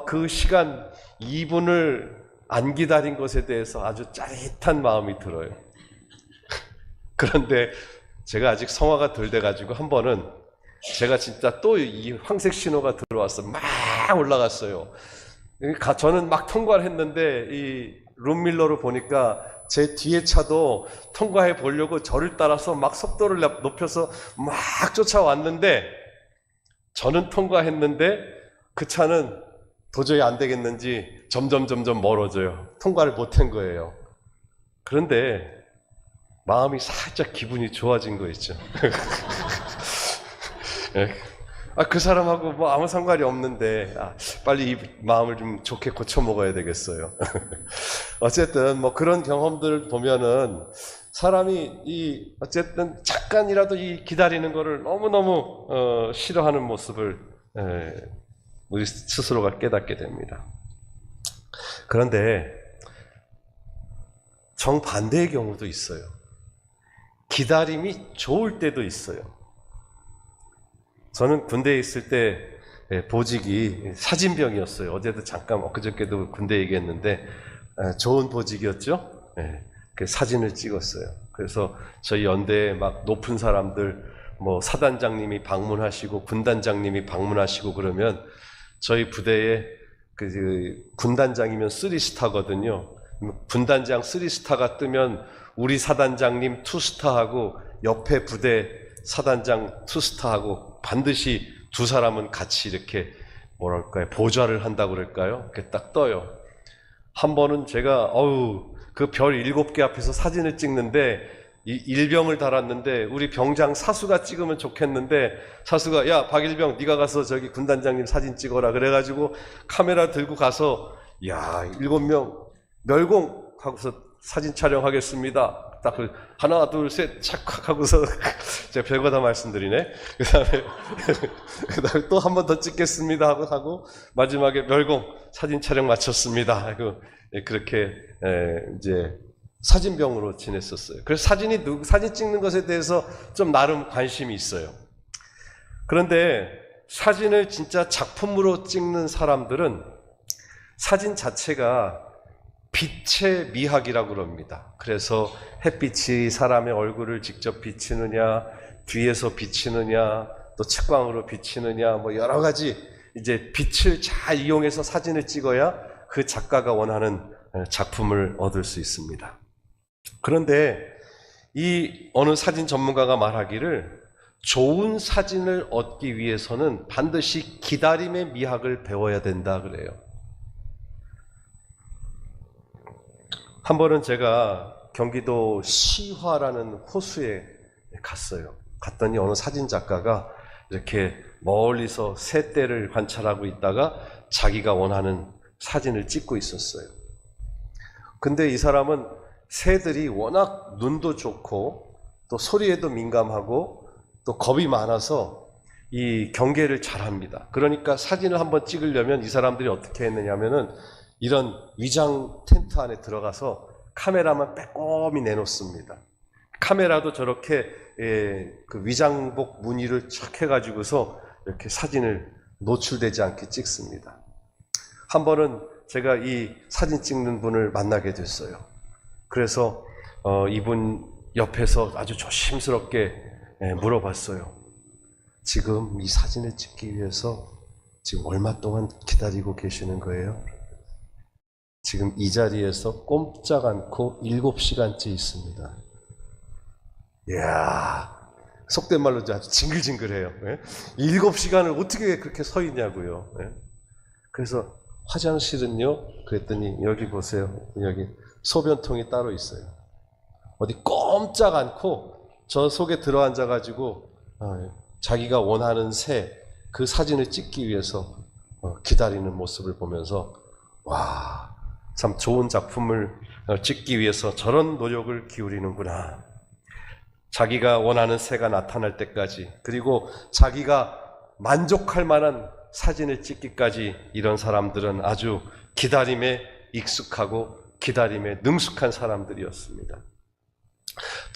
[SPEAKER 7] 그 시간 2분을 안 기다린 것에 대해서 아주 짜릿한 마음이 들어요. 그런데 제가 아직 성화가 덜 돼가지고 한 번은 제가 진짜 또 이 황색 신호가 들어와서 막 올라갔어요. 저는 막 통과를 했는데 이 룸밀러로 보니까 제 뒤에 차도 통과해 보려고 저를 따라서 막 속도를 높여서 막 쫓아왔는데 저는 통과했는데 그 차는 도저히 안 되겠는지 점점 멀어져요. 통과를 못한 거예요. 그런데 마음이 살짝 기분이 좋아진 거 있죠. 그 사람하고 뭐 아무 상관이 없는데 빨리 이 마음을 좀 좋게 고쳐 먹어야 되겠어요. 어쨌든 뭐 그런 경험들 보면은 사람이 어쨌든 잠깐이라도 이 기다리는 거를 너무너무 싫어하는 모습을 우리 스스로가 깨닫게 됩니다. 그런데 정반대의 경우도 있어요. 기다림이 좋을 때도 있어요. 저는 군대에 있을 때 보직이 사진병이었어요. 어제도 잠깐 엊그저께도 군대 얘기했는데 좋은 보직이었죠. 그 사진을 찍었어요. 그래서 저희 연대에 막 높은 사람들, 뭐 사단장님이 방문하시고 군단장님이 방문하시고 그러면 저희 부대에 그 군단장이면 3스타거든요. 군단장 3스타가 뜨면 우리 사단장님 2스타하고 옆에 부대 사단장 2스타하고 반드시 두 사람은 같이 이렇게 뭐랄까요, 보좌를 한다고 그럴까요? 이렇게 딱 떠요. 한 번은 제가 그 별 7개 앞에서 사진을 찍는데 이 일병을 달았는데 우리 병장 사수가 찍으면 좋겠는데 사수가 야 박일병 네가 가서 저기 군단장님 사진 찍어라 그래가지고 카메라 들고 가서 야 7명 멸공 하고서 사진 촬영하겠습니다. 딱 하나 둘 셋 착 하고서 제가 별거 다 말씀드리네. 그다음에 또 한 번 더 찍겠습니다 하고 마지막에 멸공 사진 촬영 마쳤습니다. 그렇게 이제 사진병으로 지냈었어요. 그래서 사진 찍는 것에 대해서 좀 나름 관심이 있어요. 그런데 사진을 진짜 작품으로 찍는 사람들은 사진 자체가 빛의 미학이라고 그럽니다. 그래서 햇빛이 사람의 얼굴을 직접 비치느냐, 뒤에서 비치느냐, 또 측광으로 비치느냐, 뭐 여러 가지 이제 빛을 잘 이용해서 사진을 찍어야 그 작가가 원하는 작품을 얻을 수 있습니다. 그런데 이 어느 사진 전문가가 말하기를 좋은 사진을 얻기 위해서는 반드시 기다림의 미학을 배워야 된다 그래요. 한 번은 제가 경기도 시화라는 호수에 갔어요. 갔더니 어느 사진 작가가 이렇게 멀리서 새떼를 관찰하고 있다가 자기가 원하는 사진을 찍고 있었어요. 근데 이 사람은 새들이 워낙 눈도 좋고 또 소리에도 민감하고 또 겁이 많아서 이 경계를 잘합니다. 그러니까 사진을 한번 찍으려면 이 사람들이 어떻게 했느냐면은 이런 위장 텐트 안에 들어가서 카메라만 빼꼼히 내놓습니다. 카메라도 저렇게 그 위장복 무늬를 착 해가지고서 이렇게 사진을 노출되지 않게 찍습니다. 한 번은 제가 이 사진 찍는 분을 만나게 됐어요. 그래서 이분 옆에서 아주 조심스럽게 물어봤어요. 지금 이 사진을 찍기 위해서 지금 얼마 동안 기다리고 계시는 거예요? 지금 이 자리에서 꼼짝 않고 7시간째 있습니다. 이야, 속된 말로 아주 징글징글해요. 7시간을 어떻게 그렇게 서 있냐고요. 그래서 화장실은요? 그랬더니 여기 보세요. 여기 소변통이 따로 있어요. 어디 꼼짝 않고 저 속에 들어앉아가지고 자기가 원하는 그 사진을 찍기 위해서 기다리는 모습을 보면서 와, 참 좋은 작품을 찍기 위해서 저런 노력을 기울이는구나. 자기가 원하는 새가 나타날 때까지, 그리고 자기가 만족할 만한 사진을 찍기까지 이런 사람들은 아주 기다림에 익숙하고 기다림에 능숙한 사람들이었습니다.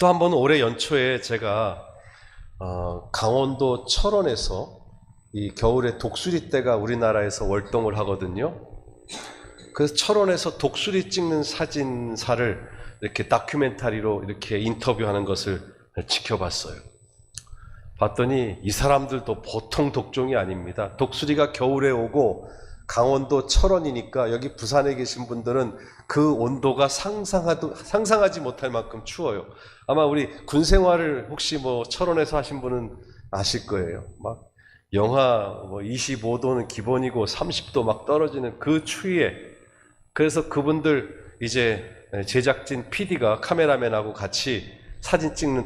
[SPEAKER 7] 또 한 번 올해 연초에 제가 강원도 철원에서 이 겨울에 독수리 떼가 우리나라에서 월동을 하거든요. 그래서 철원에서 독수리 찍는 사진사를 이렇게 다큐멘터리로 이렇게 인터뷰하는 것을 지켜봤어요. 봤더니 이 사람들도 보통 독종이 아닙니다. 독수리가 겨울에 오고 강원도 철원이니까 여기 부산에 계신 분들은 그 온도가 상상하지 못할 만큼 추워요. 아마 우리 군 생활을 혹시 뭐 철원에서 하신 분은 아실 거예요. 막 영하 25도는 기본이고 30도 막 떨어지는 그 추위에, 그래서 그분들 이제 제작진 PD가 카메라맨하고 같이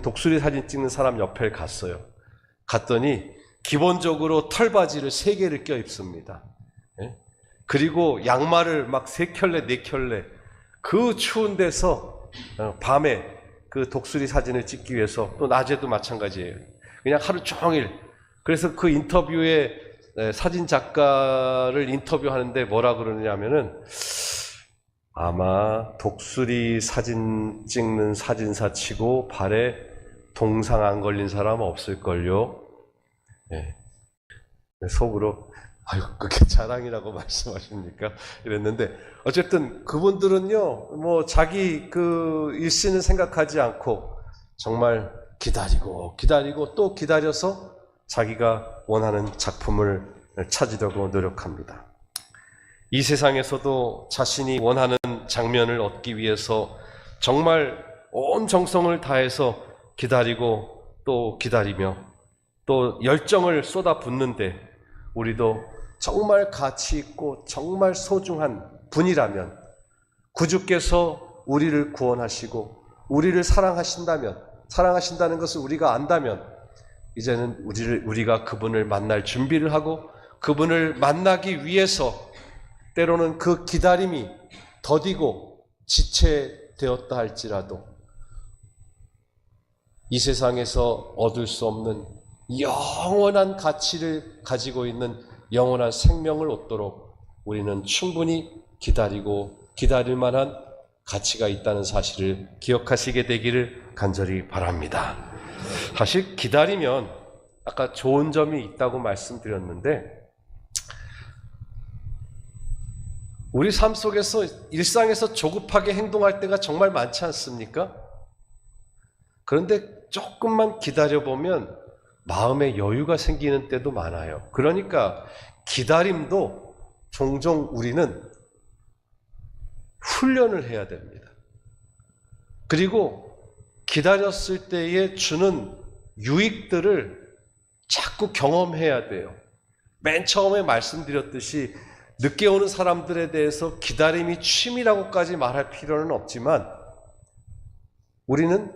[SPEAKER 7] 독수리 사진 찍는 사람 옆에 갔어요. 갔더니 기본적으로 털바지를 3개를 껴입습니다. 그리고 양말을 막 3켤레 4켤레 그 추운 데서 밤에 그 독수리 사진을 찍기 위해서, 또 낮에도 마찬가지예요. 그냥 하루 종일. 그래서 그 인터뷰에 사진 작가를 인터뷰하는데 뭐라 그러냐면은 아마 독수리 사진 찍는 사진사 치고 발에 동상 안 걸린 사람 없을걸요? 예. 속으로, 아유, 그게 자랑이라고 말씀하십니까? 이랬는데, 어쨌든 그분들은요, 뭐, 자기 그 일신을 생각하지 않고, 정말 기다리고, 또 기다려서 자기가 원하는 작품을 찾으려고 노력합니다. 이 세상에서도 자신이 원하는 장면을 얻기 위해서 정말 온 정성을 다해서 기다리고 또 기다리며 또 열정을 쏟아붓는데 우리도 정말 가치 있고 정말 소중한 분이라면 구주께서 우리를 구원하시고 우리를 사랑하신다는 것을 우리가 안다면 이제는 우리가 그분을 만날 준비를 하고 그분을 만나기 위해서 때로는 그 기다림이 더디고 지체되었다 할지라도 이 세상에서 얻을 수 없는 영원한 가치를 가지고 있는 영원한 생명을 얻도록 우리는 충분히 기다리고 기다릴 만한 가치가 있다는 사실을 기억하시게 되기를 간절히 바랍니다. 사실 기다리면 아까 좋은 점이 있다고 말씀드렸는데 우리 삶 속에서 일상에서 조급하게 행동할 때가 정말 많지 않습니까? 그런데 조금만 기다려보면 마음에 여유가 생기는 때도 많아요. 그러니까 기다림도 종종 우리는 훈련을 해야 됩니다. 그리고 기다렸을 때에 주는 유익들을 자꾸 경험해야 돼요. 맨 처음에 말씀드렸듯이 늦게 오는 사람들에 대해서 기다림이 취미라고까지 말할 필요는 없지만 우리는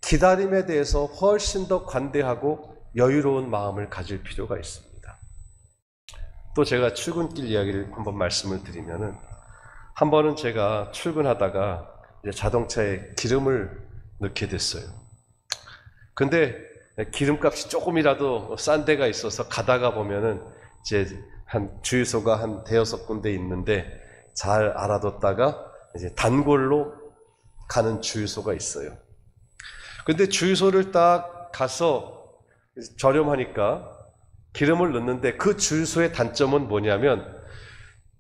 [SPEAKER 7] 기다림에 대해서 훨씬 더 관대하고 여유로운 마음을 가질 필요가 있습니다. 또 제가 출근길 이야기를 한번 말씀을 드리면은 한 번은 제가 출근하다가 이제 자동차에 기름을 넣게 됐어요. 근데 기름값이 조금이라도 싼 데가 있어서 가다가 보면은 이제 한 주유소가 한 대여섯 군데 있는데 잘 알아뒀다가 이제 단골로 가는 주유소가 있어요. 근데 주유소를 딱 가서 저렴하니까 기름을 넣는데 그 주유소의 단점은 뭐냐면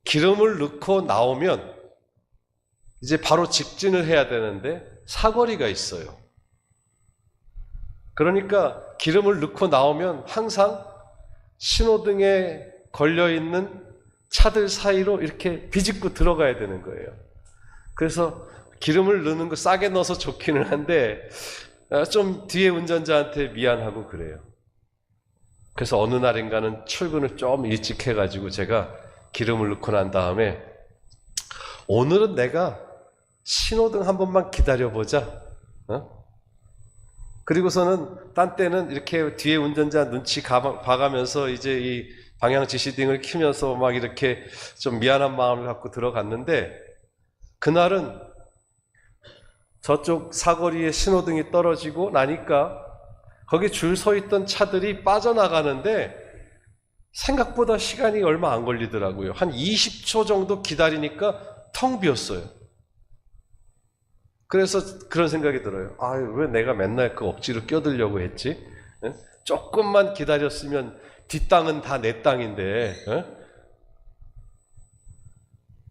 [SPEAKER 7] 기름을 넣고 나오면 이제 바로 직진을 해야 되는데 사거리가 있어요. 그러니까 기름을 넣고 나오면 항상 신호등에 걸려있는 차들 사이로 이렇게 비집고 들어가야 되는 거예요. 그래서 기름을 넣는 거 싸게 넣어서 좋기는 한데 좀 뒤에 운전자한테 미안하고 그래요. 그래서 어느 날인가는 출근을 좀 일찍 해가지고 제가 기름을 넣고 난 다음에 오늘은 내가 신호등 한 번만 기다려보자. 그리고서는 딴 때는 이렇게 뒤에 운전자 눈치 봐가면서 이제 이 방향 지시등을 켜면서 막 이렇게 좀 미안한 마음을 갖고 들어갔는데 그날은 저쪽 사거리에 신호등이 떨어지고 나니까 거기 줄 서 있던 차들이 빠져나가는데 생각보다 시간이 얼마 안 걸리더라고요. 한 20초 정도 기다리니까 텅 비었어요. 그래서 그런 생각이 들어요. 아, 왜 내가 맨날 그 억지로 껴들려고 했지? 조금만 기다렸으면 뒷땅은 다 내 땅인데.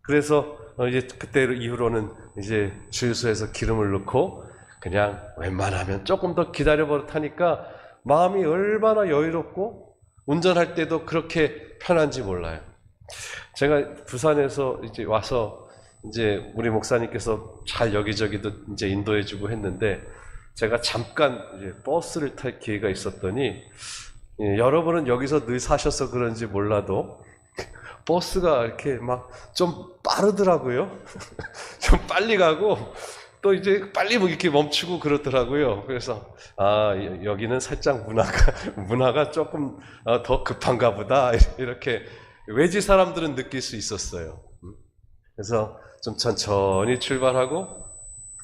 [SPEAKER 7] 그래서 이제 그때 이후로는 이제 주유소에서 기름을 넣고 그냥 웬만하면 조금 더 기다려 버릇하니까 마음이 얼마나 여유롭고 운전할 때도 그렇게 편한지 몰라요. 제가 부산에서 이제 와서 이제 우리 목사님께서 잘 여기저기도 이제 인도해주고 했는데 제가 잠깐 이제 버스를 탈 기회가 있었더니 여러분은 여기서 늘 사셔서 그런지 몰라도 버스가 이렇게 막 좀 빠르더라고요. 좀 빨리 가고 또 이제 빨리 이렇게 멈추고 그러더라고요. 그래서 아, 여기는 살짝 문화가 조금 더 급한가 보다 이렇게 외지 사람들은 느낄 수 있었어요. 그래서 좀 천천히 출발하고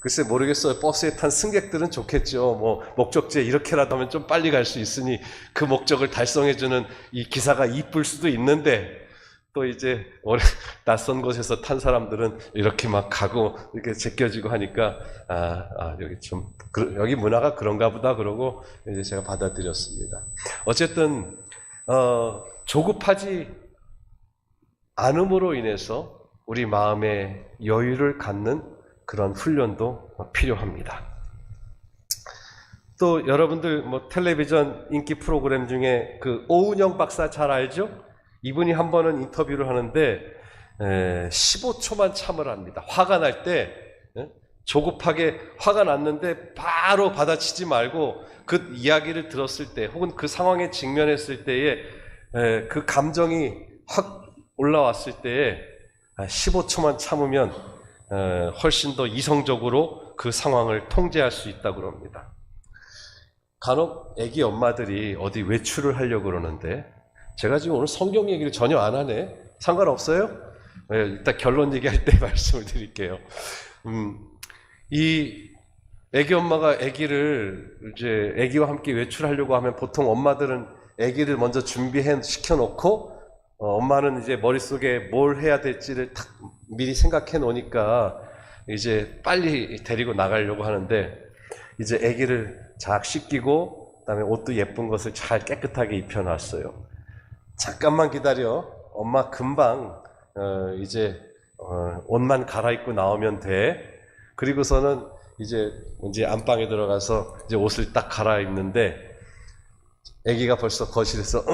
[SPEAKER 7] 글쎄 모르겠어요. 버스에 탄 승객들은 좋겠죠. 뭐 목적지에 이렇게라도 하면 좀 빨리 갈 수 있으니 그 목적을 달성해주는 이 기사가 이쁠 수도 있는데 또 이제 낯선 곳에서 탄 사람들은 이렇게 막 가고 이렇게 제껴지고 하니까 여기 좀 여기 문화가 그런가 보다 그러고 이제 제가 받아들였습니다. 어쨌든 조급하지 않음으로 인해서 우리 마음의 여유를 갖는 그런 훈련도 필요합니다. 또 여러분들 뭐 텔레비전 인기 프로그램 중에 그 오은영 박사 잘 알죠? 이분이 한 번은 인터뷰를 하는데 15초만 참으랍니다. 화가 날 때 조급하게 화가 났는데 바로 받아치지 말고 그 이야기를 들었을 때 혹은 그 상황에 직면했을 때에 그 감정이 확 올라왔을 때에 15초만 참으면 훨씬 더 이성적으로 그 상황을 통제할 수 있다고 합니다. 간혹 애기 엄마들이 어디 외출을 하려고 그러는데 제가 지금 오늘 성경 얘기를 전혀 안 하네. 상관없어요? 일단 결론 얘기할 때 말씀을 드릴게요. 이 애기 엄마가 애기와 함께 외출하려고 하면 보통 엄마들은 애기를 먼저 시켜 놓고 엄마는 이제 머릿속에 뭘 해야 될지를 딱 미리 생각해 놓으니까 이제 빨리 데리고 나가려고 하는데 이제 애기를 잘 씻기고 그다음에 옷도 예쁜 것을 잘 깨끗하게 입혀놨어요. 잠깐만 기다려. 엄마 금방 이제 옷만 갈아입고 나오면 돼. 그리고서는 이제 안방에 들어가서 이제 옷을 딱 갈아입는데 아기가 벌써 거실에서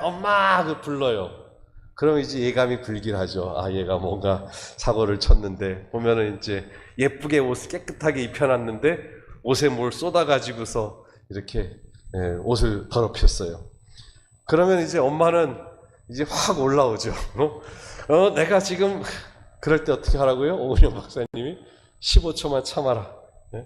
[SPEAKER 7] 엄마 그 불러요. 그럼 이제 예감이 불길하죠. 얘가 뭔가 사고를 쳤는데 보면은 이제 예쁘게 옷을 깨끗하게 입혀놨는데 옷에 뭘 쏟아가지고서 이렇게 옷을 더럽혔어요. 그러면 이제 엄마는 이제 확 올라오죠. 내가 지금 그럴 때 어떻게 하라고요? 오은영 박사님이 15초만 참아라.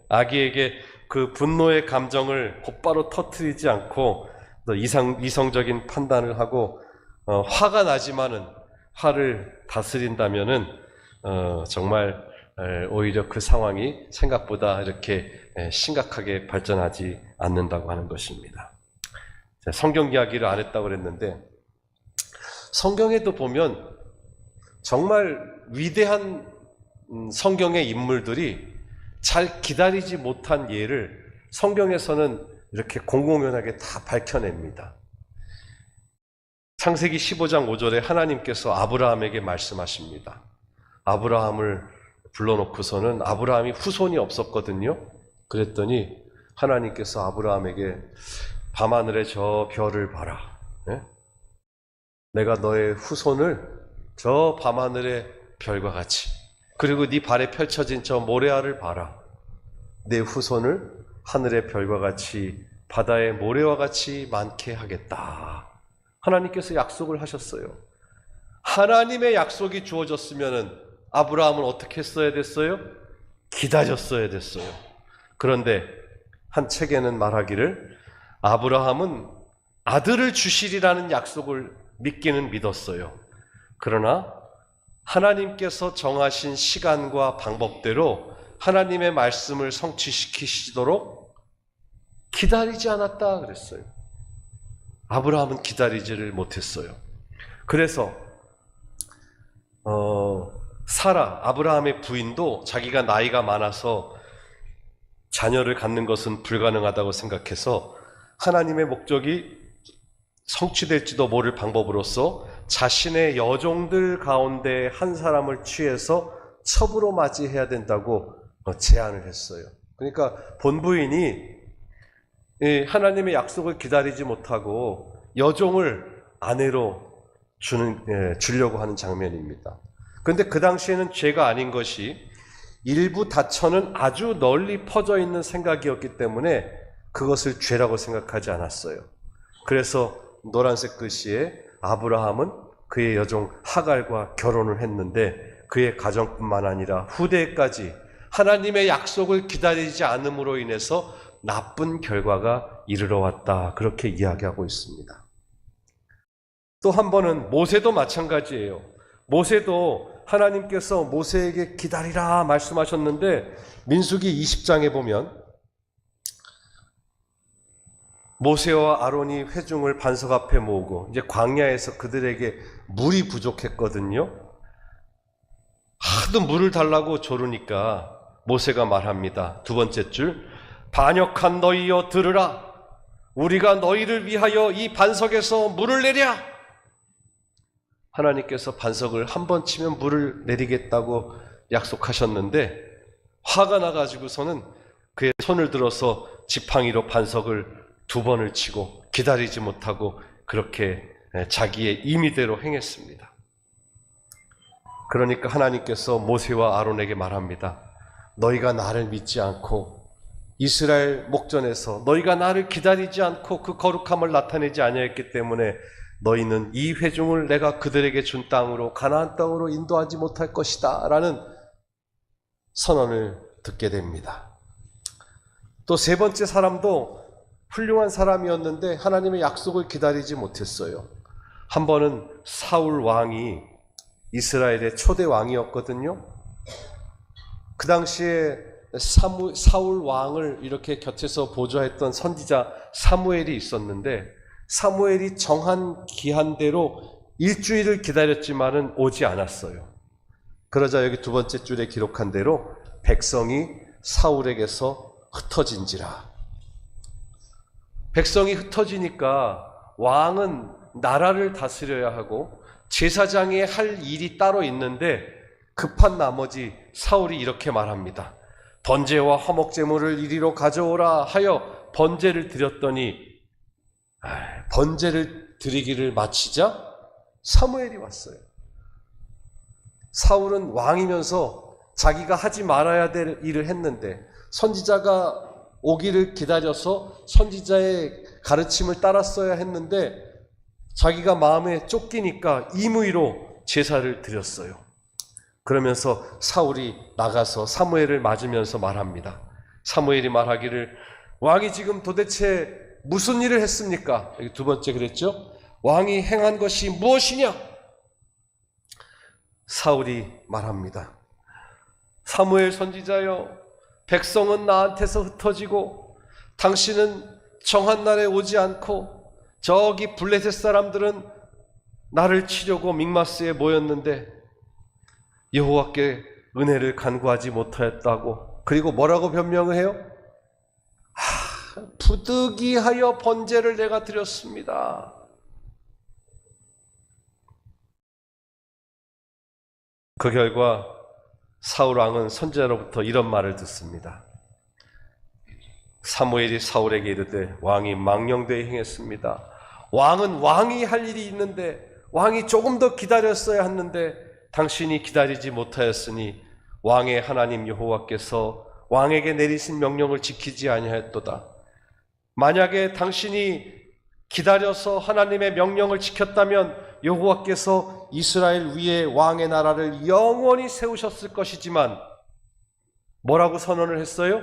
[SPEAKER 7] 아기에게 그 분노의 감정을 곧바로 터뜨리지 않고 또 이성적인 판단을 하고 화가 나지만은 화를 다스린다면은 정말 오히려 그 상황이 생각보다 이렇게 심각하게 발전하지 않는다고 하는 것입니다. 성경 이야기를 안 했다고 그랬는데 성경에도 보면 정말 위대한 성경의 인물들이 잘 기다리지 못한 예를 성경에서는 이렇게 공공연하게 다 밝혀냅니다. 창세기 15장 5절에 하나님께서 아브라함에게 말씀하십니다. 아브라함을 불러놓고서는 아브라함이 후손이 없었거든요. 그랬더니 하나님께서 아브라함에게 밤하늘의 저 별을 봐라. 내가 너의 후손을 저 밤하늘의 별과 같이 그리고 네 발에 펼쳐진 저 모래알을 봐라. 내 후손을 하늘의 별과 같이 바다의 모래와 같이 많게 하겠다. 하나님께서 약속을 하셨어요. 하나님의 약속이 주어졌으면 아브라함은 어떻게 했어야 됐어요? 기다렸어야 됐어요. 그런데 한 책에는 말하기를 아브라함은 아들을 주시리라는 약속을 믿기는 믿었어요. 그러나 하나님께서 정하신 시간과 방법대로 하나님의 말씀을 성취시키시도록 기다리지 않았다 그랬어요. 아브라함은 기다리지를 못했어요. 그래서 사라, 아브라함의 부인도 자기가 나이가 많아서 자녀를 갖는 것은 불가능하다고 생각해서 하나님의 목적이 성취될지도 모를 방법으로서 자신의 여종들 가운데 한 사람을 취해서 첩으로 맞이해야 된다고 제안을 했어요. 그러니까 본부인이 하나님의 약속을 기다리지 못하고 여종을 아내로 주려고 하는 장면입니다. 그런데 그 당시에는 죄가 아닌 것이 일부 다처는 아주 널리 퍼져 있는 생각이었기 때문에 그것을 죄라고 생각하지 않았어요. 그래서 노란색 글씨에 아브라함은 그의 여종 하갈과 결혼을 했는데 그의 가정뿐만 아니라 후대까지 하나님의 약속을 기다리지 않음으로 인해서 나쁜 결과가 이르러 왔다. 그렇게 이야기하고 있습니다. 또 한 번은 모세도 마찬가지예요. 모세도 하나님께서 모세에게 기다리라 말씀하셨는데 민수기 20장에 보면 모세와 아론이 회중을 반석 앞에 모으고 이제 광야에서 그들에게 물이 부족했거든요. 하도 물을 달라고 조르니까 모세가 말합니다. 두 번째 줄, 반역한 너희여 들으라. 우리가 너희를 위하여 이 반석에서 물을 내랴. 하나님께서 반석을 한 번 치면 물을 내리겠다고 약속하셨는데 화가 나가지고서는 그의 손을 들어서 지팡이로 반석을 두 번을 치고 기다리지 못하고 그렇게 자기의 임의대로 행했습니다. 그러니까 하나님께서 모세와 아론에게 말합니다. 너희가 나를 믿지 않고 이스라엘 목전에서 너희가 나를 기다리지 않고 그 거룩함을 나타내지 아니했기 때문에 너희는 이 회중을 내가 그들에게 준 땅으로 가나안 땅으로 인도하지 못할 것이다 라는 선언을 듣게 됩니다. 또 세 번째 사람도 훌륭한 사람이었는데 하나님의 약속을 기다리지 못했어요. 한 번은 사울 왕이 이스라엘의 초대 왕이었거든요. 그 당시에 사울 왕을 이렇게 곁에서 보좌했던 선지자 사무엘이 있었는데 사무엘이 정한 기한대로 일주일을 기다렸지만은 오지 않았어요. 그러자 여기 두 번째 줄에 기록한 대로 백성이 사울에게서 흩어진지라. 백성이 흩어지니까 왕은 나라를 다스려야 하고 제사장이 할 일이 따로 있는데 급한 나머지 사울이 이렇게 말합니다. 번제와 화목제물을 이리로 가져오라 하여 번제를 드렸더니 번제를 드리기를 마치자 사무엘이 왔어요. 사울은 왕이면서 자기가 하지 말아야 될 일을 했는데 선지자가 오기를 기다려서 선지자의 가르침을 따랐어야 했는데 자기가 마음에 쫓기니까 임의로 제사를 드렸어요. 그러면서 사울이 나가서 사무엘을 맞으면서 말합니다. 사무엘이 말하기를 왕이 지금 도대체 무슨 일을 했습니까? 여기 두 번째 그랬죠? 왕이 행한 것이 무엇이냐? 사울이 말합니다. 사무엘 선지자여, 백성은 나한테서 흩어지고 당신은 정한 날에 오지 않고 저기 블레셋 사람들은 나를 치려고 믹마스에 모였는데 여호와께 은혜를 간구하지 못하였다고. 그리고 뭐라고 변명을 해요? 부득이하여 번제를 내가 드렸습니다. 그 결과 사울 왕은 선지자로부터 이런 말을 듣습니다. 사무엘이 사울에게 이르되 왕이 망령되이 행했습니다. 왕은 왕이 할 일이 있는데 왕이 조금 더 기다렸어야 했는데 당신이 기다리지 못하였으니 왕의 하나님 여호와께서 왕에게 내리신 명령을 지키지 아니하였도다. 만약에 당신이 기다려서 하나님의 명령을 지켰다면 여호와께서 이스라엘 위에 왕의 나라를 영원히 세우셨을 것이지만 뭐라고 선언을 했어요?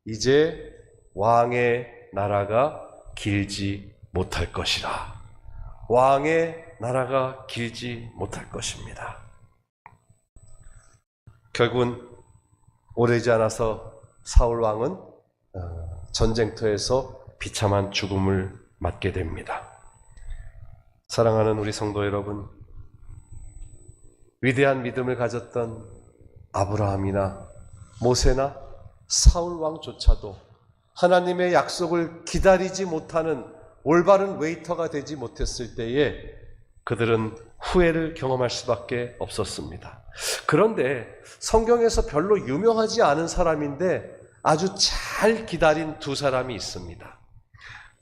[SPEAKER 7] 이제 왕의 나라가 길지 못할 것이라. 왕의 나라가 길지 못할 것입니다. 결국은 오래지 않아서 사울 왕은 전쟁터에서 비참한 죽음을 맞게 됩니다. 사랑하는 우리 성도 여러분, 위대한 믿음을 가졌던 아브라함이나 모세나 사울 왕조차도 하나님의 약속을 기다리지 못하는 올바른 웨이터가 되지 못했을 때에 그들은 후회를 경험할 수밖에 없었습니다. 그런데 성경에서 별로 유명하지 않은 사람인데 아주 잘 기다린 두 사람이 있습니다.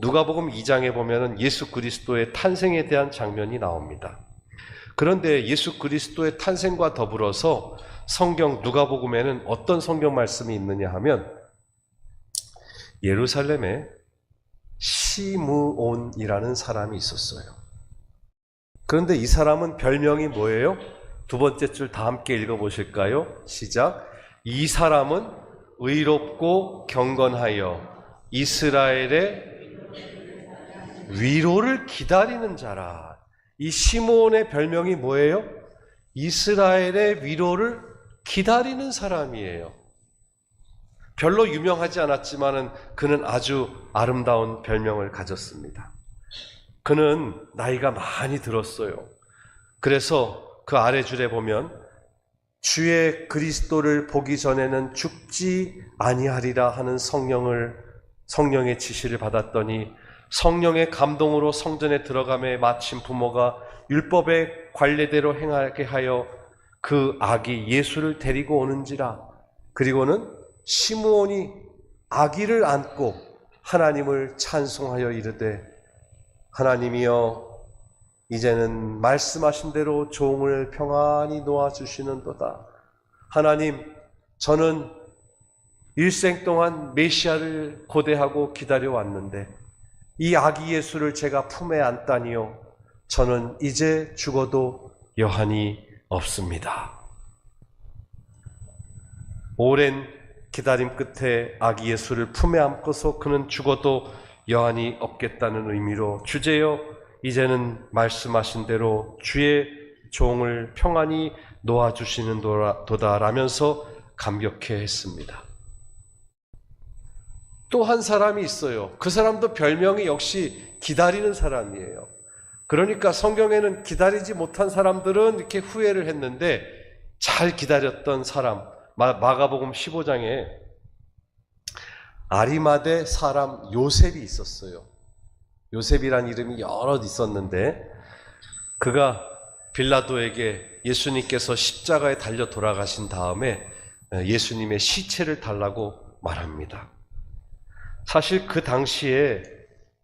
[SPEAKER 7] 누가복음 2장에 보면은 예수 그리스도의 탄생에 대한 장면이 나옵니다. 그런데 예수 그리스도의 탄생과 더불어서 성경 누가복음에는 어떤 성경 말씀이 있느냐 하면 예루살렘에 시므온이라는 사람이 있었어요. 그런데 이 사람은 별명이 뭐예요? 두 번째 줄 다 함께 읽어보실까요? 시작. 이 사람은 의롭고 경건하여 이스라엘의 위로를 기다리는 자라. 이 시므온의 별명이 뭐예요? 이스라엘의 위로를 기다리는 사람이에요. 별로 유명하지 않았지만은 그는 아주 아름다운 별명을 가졌습니다. 그는 나이가 많이 들었어요. 그래서 그 아래 줄에 보면 주의 그리스도를 보기 전에는 죽지 아니하리라 하는 성령의 지시를 받았더니 성령의 감동으로 성전에 들어가매 마침 부모가 율법의 관례대로 행하게 하여 그 아기 예수를 데리고 오는지라. 그리고는 시므온이 아기를 안고 하나님을 찬송하여 이르되 하나님이여 이제는 말씀하신 대로 종을 평안히 놓아주시는도다. 하나님, 저는 일생 동안 메시아를 고대하고 기다려왔는데 이 아기 예수를 제가 품에 안다니요 저는 이제 죽어도 여한이 없습니다. 오랜 기다림 끝에 아기 예수를 품에 안고서 그는 죽어도 여한이 없겠다는 의미로 주제여 이제는 말씀하신 대로 주의 종을 평안히 놓아주시는 도다라면서 감격해 했습니다. 또 한 사람이 있어요. 그 사람도 별명이 역시 기다리는 사람이에요. 그러니까 성경에는 기다리지 못한 사람들은 이렇게 후회를 했는데 잘 기다렸던 사람, 마가복음 15장에 아리마대 사람 요셉이 있었어요. 요셉이란 이름이 여러 있었는데 그가 빌라도에게 예수님께서 십자가에 달려 돌아가신 다음에 예수님의 시체를 달라고 말합니다. 사실 그 당시에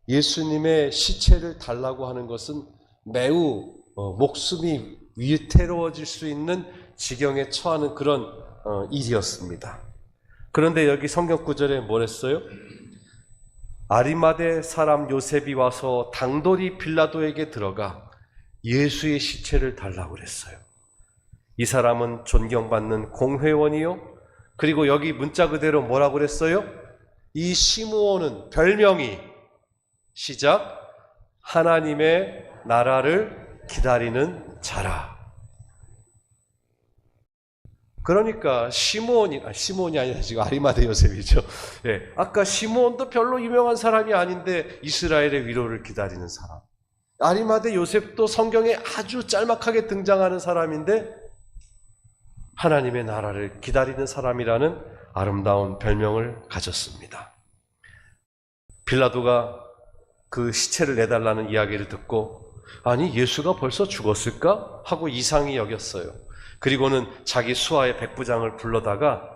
[SPEAKER 7] 예수님의 시체를 달라고 하는 것은 매우 목숨이 위태로워질 수 있는 지경에 처하는 그런 일이었습니다. 그런데 여기 성경 구절에 뭐랬어요? 아리마대 사람 요셉이 와서 당돌이 빌라도에게 들어가 예수의 시체를 달라고 그랬어요. 이 사람은 존경받는 공회원이요. 그리고 여기 문자 그대로 뭐라고 그랬어요? 이 시므온은 별명이 시작 하나님의 나라를 기다리는 자라. 그러니까 시므온이 아니라 지금 아리마대 요셉이죠. 예, 아까 시므온도 별로 유명한 사람이 아닌데 이스라엘의 위로를 기다리는 사람. 아리마대 요셉도 성경에 아주 짤막하게 등장하는 사람인데 하나님의 나라를 기다리는 사람이라는 아름다운 별명을 가졌습니다. 빌라도가 그 시체를 내달라는 이야기를 듣고 아니 예수가 벌써 죽었을까? 하고 이상히 여겼어요. 그리고는 자기 수하의 백부장을 불러다가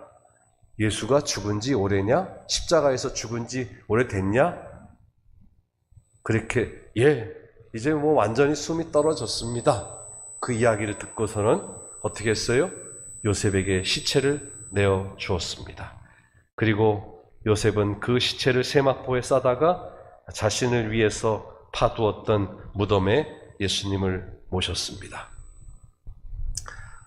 [SPEAKER 7] 예수가 죽은 지 오래냐? 십자가에서 죽은 지 오래됐냐? 그렇게 이제 뭐 완전히 숨이 떨어졌습니다. 그 이야기를 듣고서는 어떻게 했어요? 요셉에게 시체를 내어 주었습니다. 그리고 요셉은 그 시체를 세마포에 싸다가 자신을 위해서 파두었던 무덤에 예수님을 모셨습니다.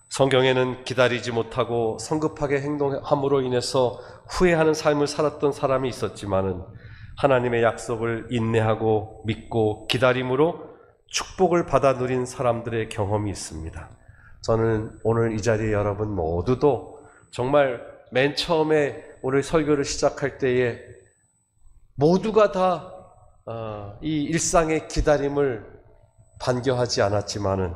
[SPEAKER 7] 성경에는 기다리지 못하고 성급하게 행동함으로 인해서 후회하는 삶을 살았던 사람이 있었지만은 하나님의 약속을 인내하고 믿고 기다림으로 축복을 받아 누린 사람들의 경험이 있습니다. 저는 오늘 이 자리에 여러분 모두도 정말 맨 처음에 오늘 설교를 시작할 때에 모두가 다 이 일상의 기다림을 반겨하지 않았지만은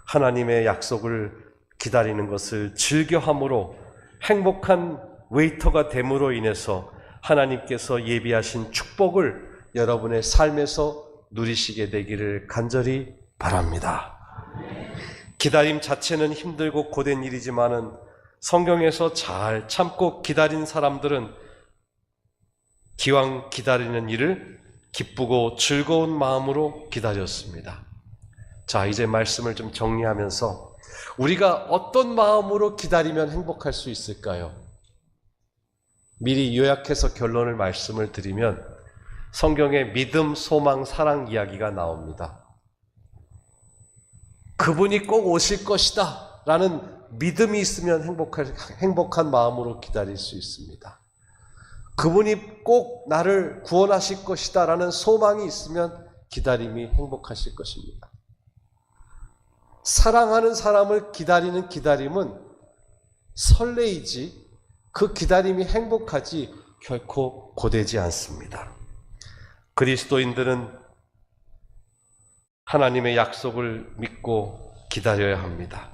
[SPEAKER 7] 하나님의 약속을 기다리는 것을 즐겨함으로 행복한 웨이터가 됨으로 인해서 하나님께서 예비하신 축복을 여러분의 삶에서 누리시게 되기를 간절히 바랍니다. 기다림 자체는 힘들고 고된 일이지만은 성경에서 잘 참고 기다린 사람들은 기왕 기다리는 일을 기쁘고 즐거운 마음으로 기다렸습니다. 자, 이제 말씀을 좀 정리하면서 우리가 어떤 마음으로 기다리면 행복할 수 있을까요? 미리 요약해서 결론을 말씀을 드리면 성경에 믿음, 소망, 사랑 이야기가 나옵니다. 그분이 꼭 오실 것이다 라는 믿음이 있으면 행복한 마음으로 기다릴 수 있습니다. 그분이 꼭 나를 구원하실 것이다 라는 소망이 있으면 기다림이 행복하실 것입니다. 사랑하는 사람을 기다리는 기다림은 설레이지 그 기다림이 행복하지 결코 고되지 않습니다. 그리스도인들은 하나님의 약속을 믿고 기다려야 합니다.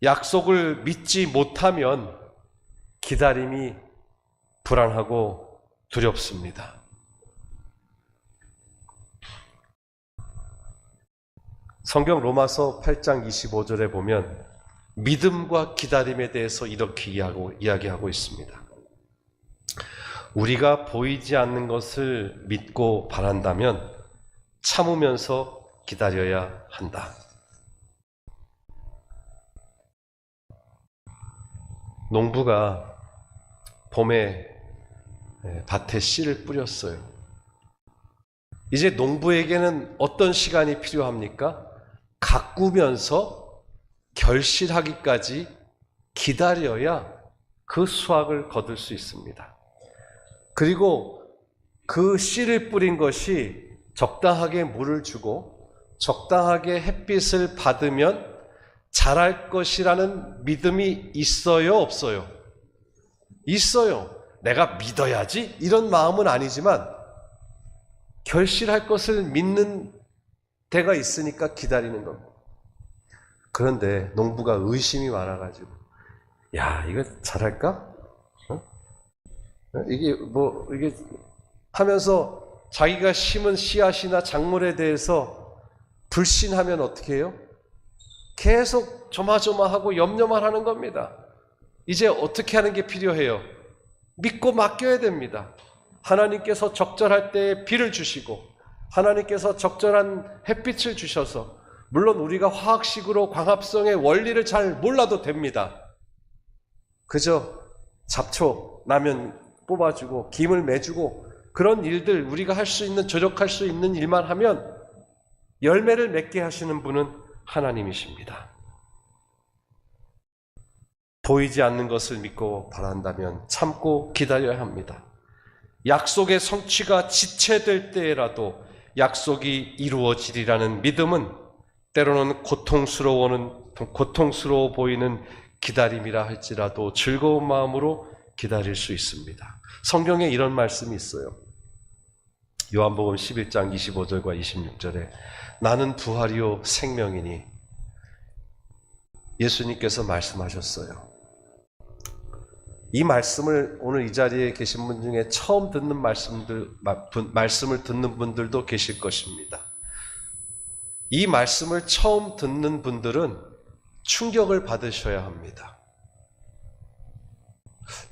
[SPEAKER 7] 약속을 믿지 못하면 기다림이 불안하고 두렵습니다. 성경 로마서 8장 25절에 보면 믿음과 기다림에 대해서 이렇게 이야기하고 있습니다. 우리가 보이지 않는 것을 믿고 바란다면 참으면서 기다려야 한다. 농부가 봄에 밭에 씨를 뿌렸어요. 이제 농부에게는 어떤 시간이 필요합니까? 가꾸면서 결실하기까지 기다려야 그 수확을 거둘 수 있습니다. 그리고 그 씨를 뿌린 것이 적당하게 물을 주고 적당하게 햇빛을 받으면 자랄 것이라는 믿음이 있어요, 없어요? 있어요. 내가 믿어야지 이런 마음은 아니지만 결실할 것을 믿는 때가 있으니까 기다리는 겁니다. 그런데 농부가 의심이 많아가지고 야, 이거 잘할까? 이게 하면서 자기가 심은 씨앗이나 작물에 대해서 불신하면 어떻게 해요? 계속 조마조마하고 염려만 하는 겁니다. 이제 어떻게 하는 게 필요해요? 믿고 맡겨야 됩니다. 하나님께서 적절할 때에 비를 주시고 하나님께서 적절한 햇빛을 주셔서 물론 우리가 화학식으로 광합성의 원리를 잘 몰라도 됩니다. 그저 잡초 나면 뽑아주고 김을 매주고 그런 일들 우리가 할 수 있는 조력할 수 있는 일만 하면 열매를 맺게 하시는 분은 하나님이십니다. 보이지 않는 것을 믿고 바란다면 참고 기다려야 합니다. 약속의 성취가 지체될 때라도 약속이 이루어지리라는 믿음은 때로는 고통스러워 보이는 기다림이라 할지라도 즐거운 마음으로 기다릴 수 있습니다. 성경에 이런 말씀이 있어요. 요한복음 11장 25절과 26절에 나는 부활이요 생명이니 예수님께서 말씀하셨어요. 이 말씀을 오늘 이 자리에 계신 분 중에 처음 듣는 말씀을 듣는 분들도 계실 것입니다. 이 말씀을 처음 듣는 분들은 충격을 받으셔야 합니다.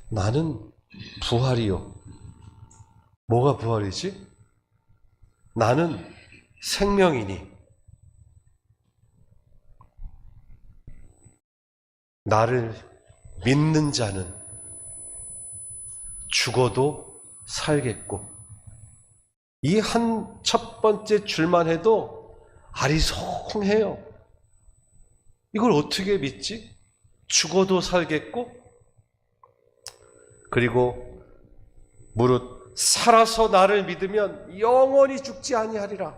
[SPEAKER 7] 나는 부활이요. 뭐가 부활이지? 나는 생명이니 나를 믿는 자는 죽어도 살겠고 이 한 첫 번째 줄만 해도 아리송해요. 이걸 어떻게 믿지? 죽어도 살겠고 그리고 무릇 살아서 나를 믿으면 영원히 죽지 아니하리라.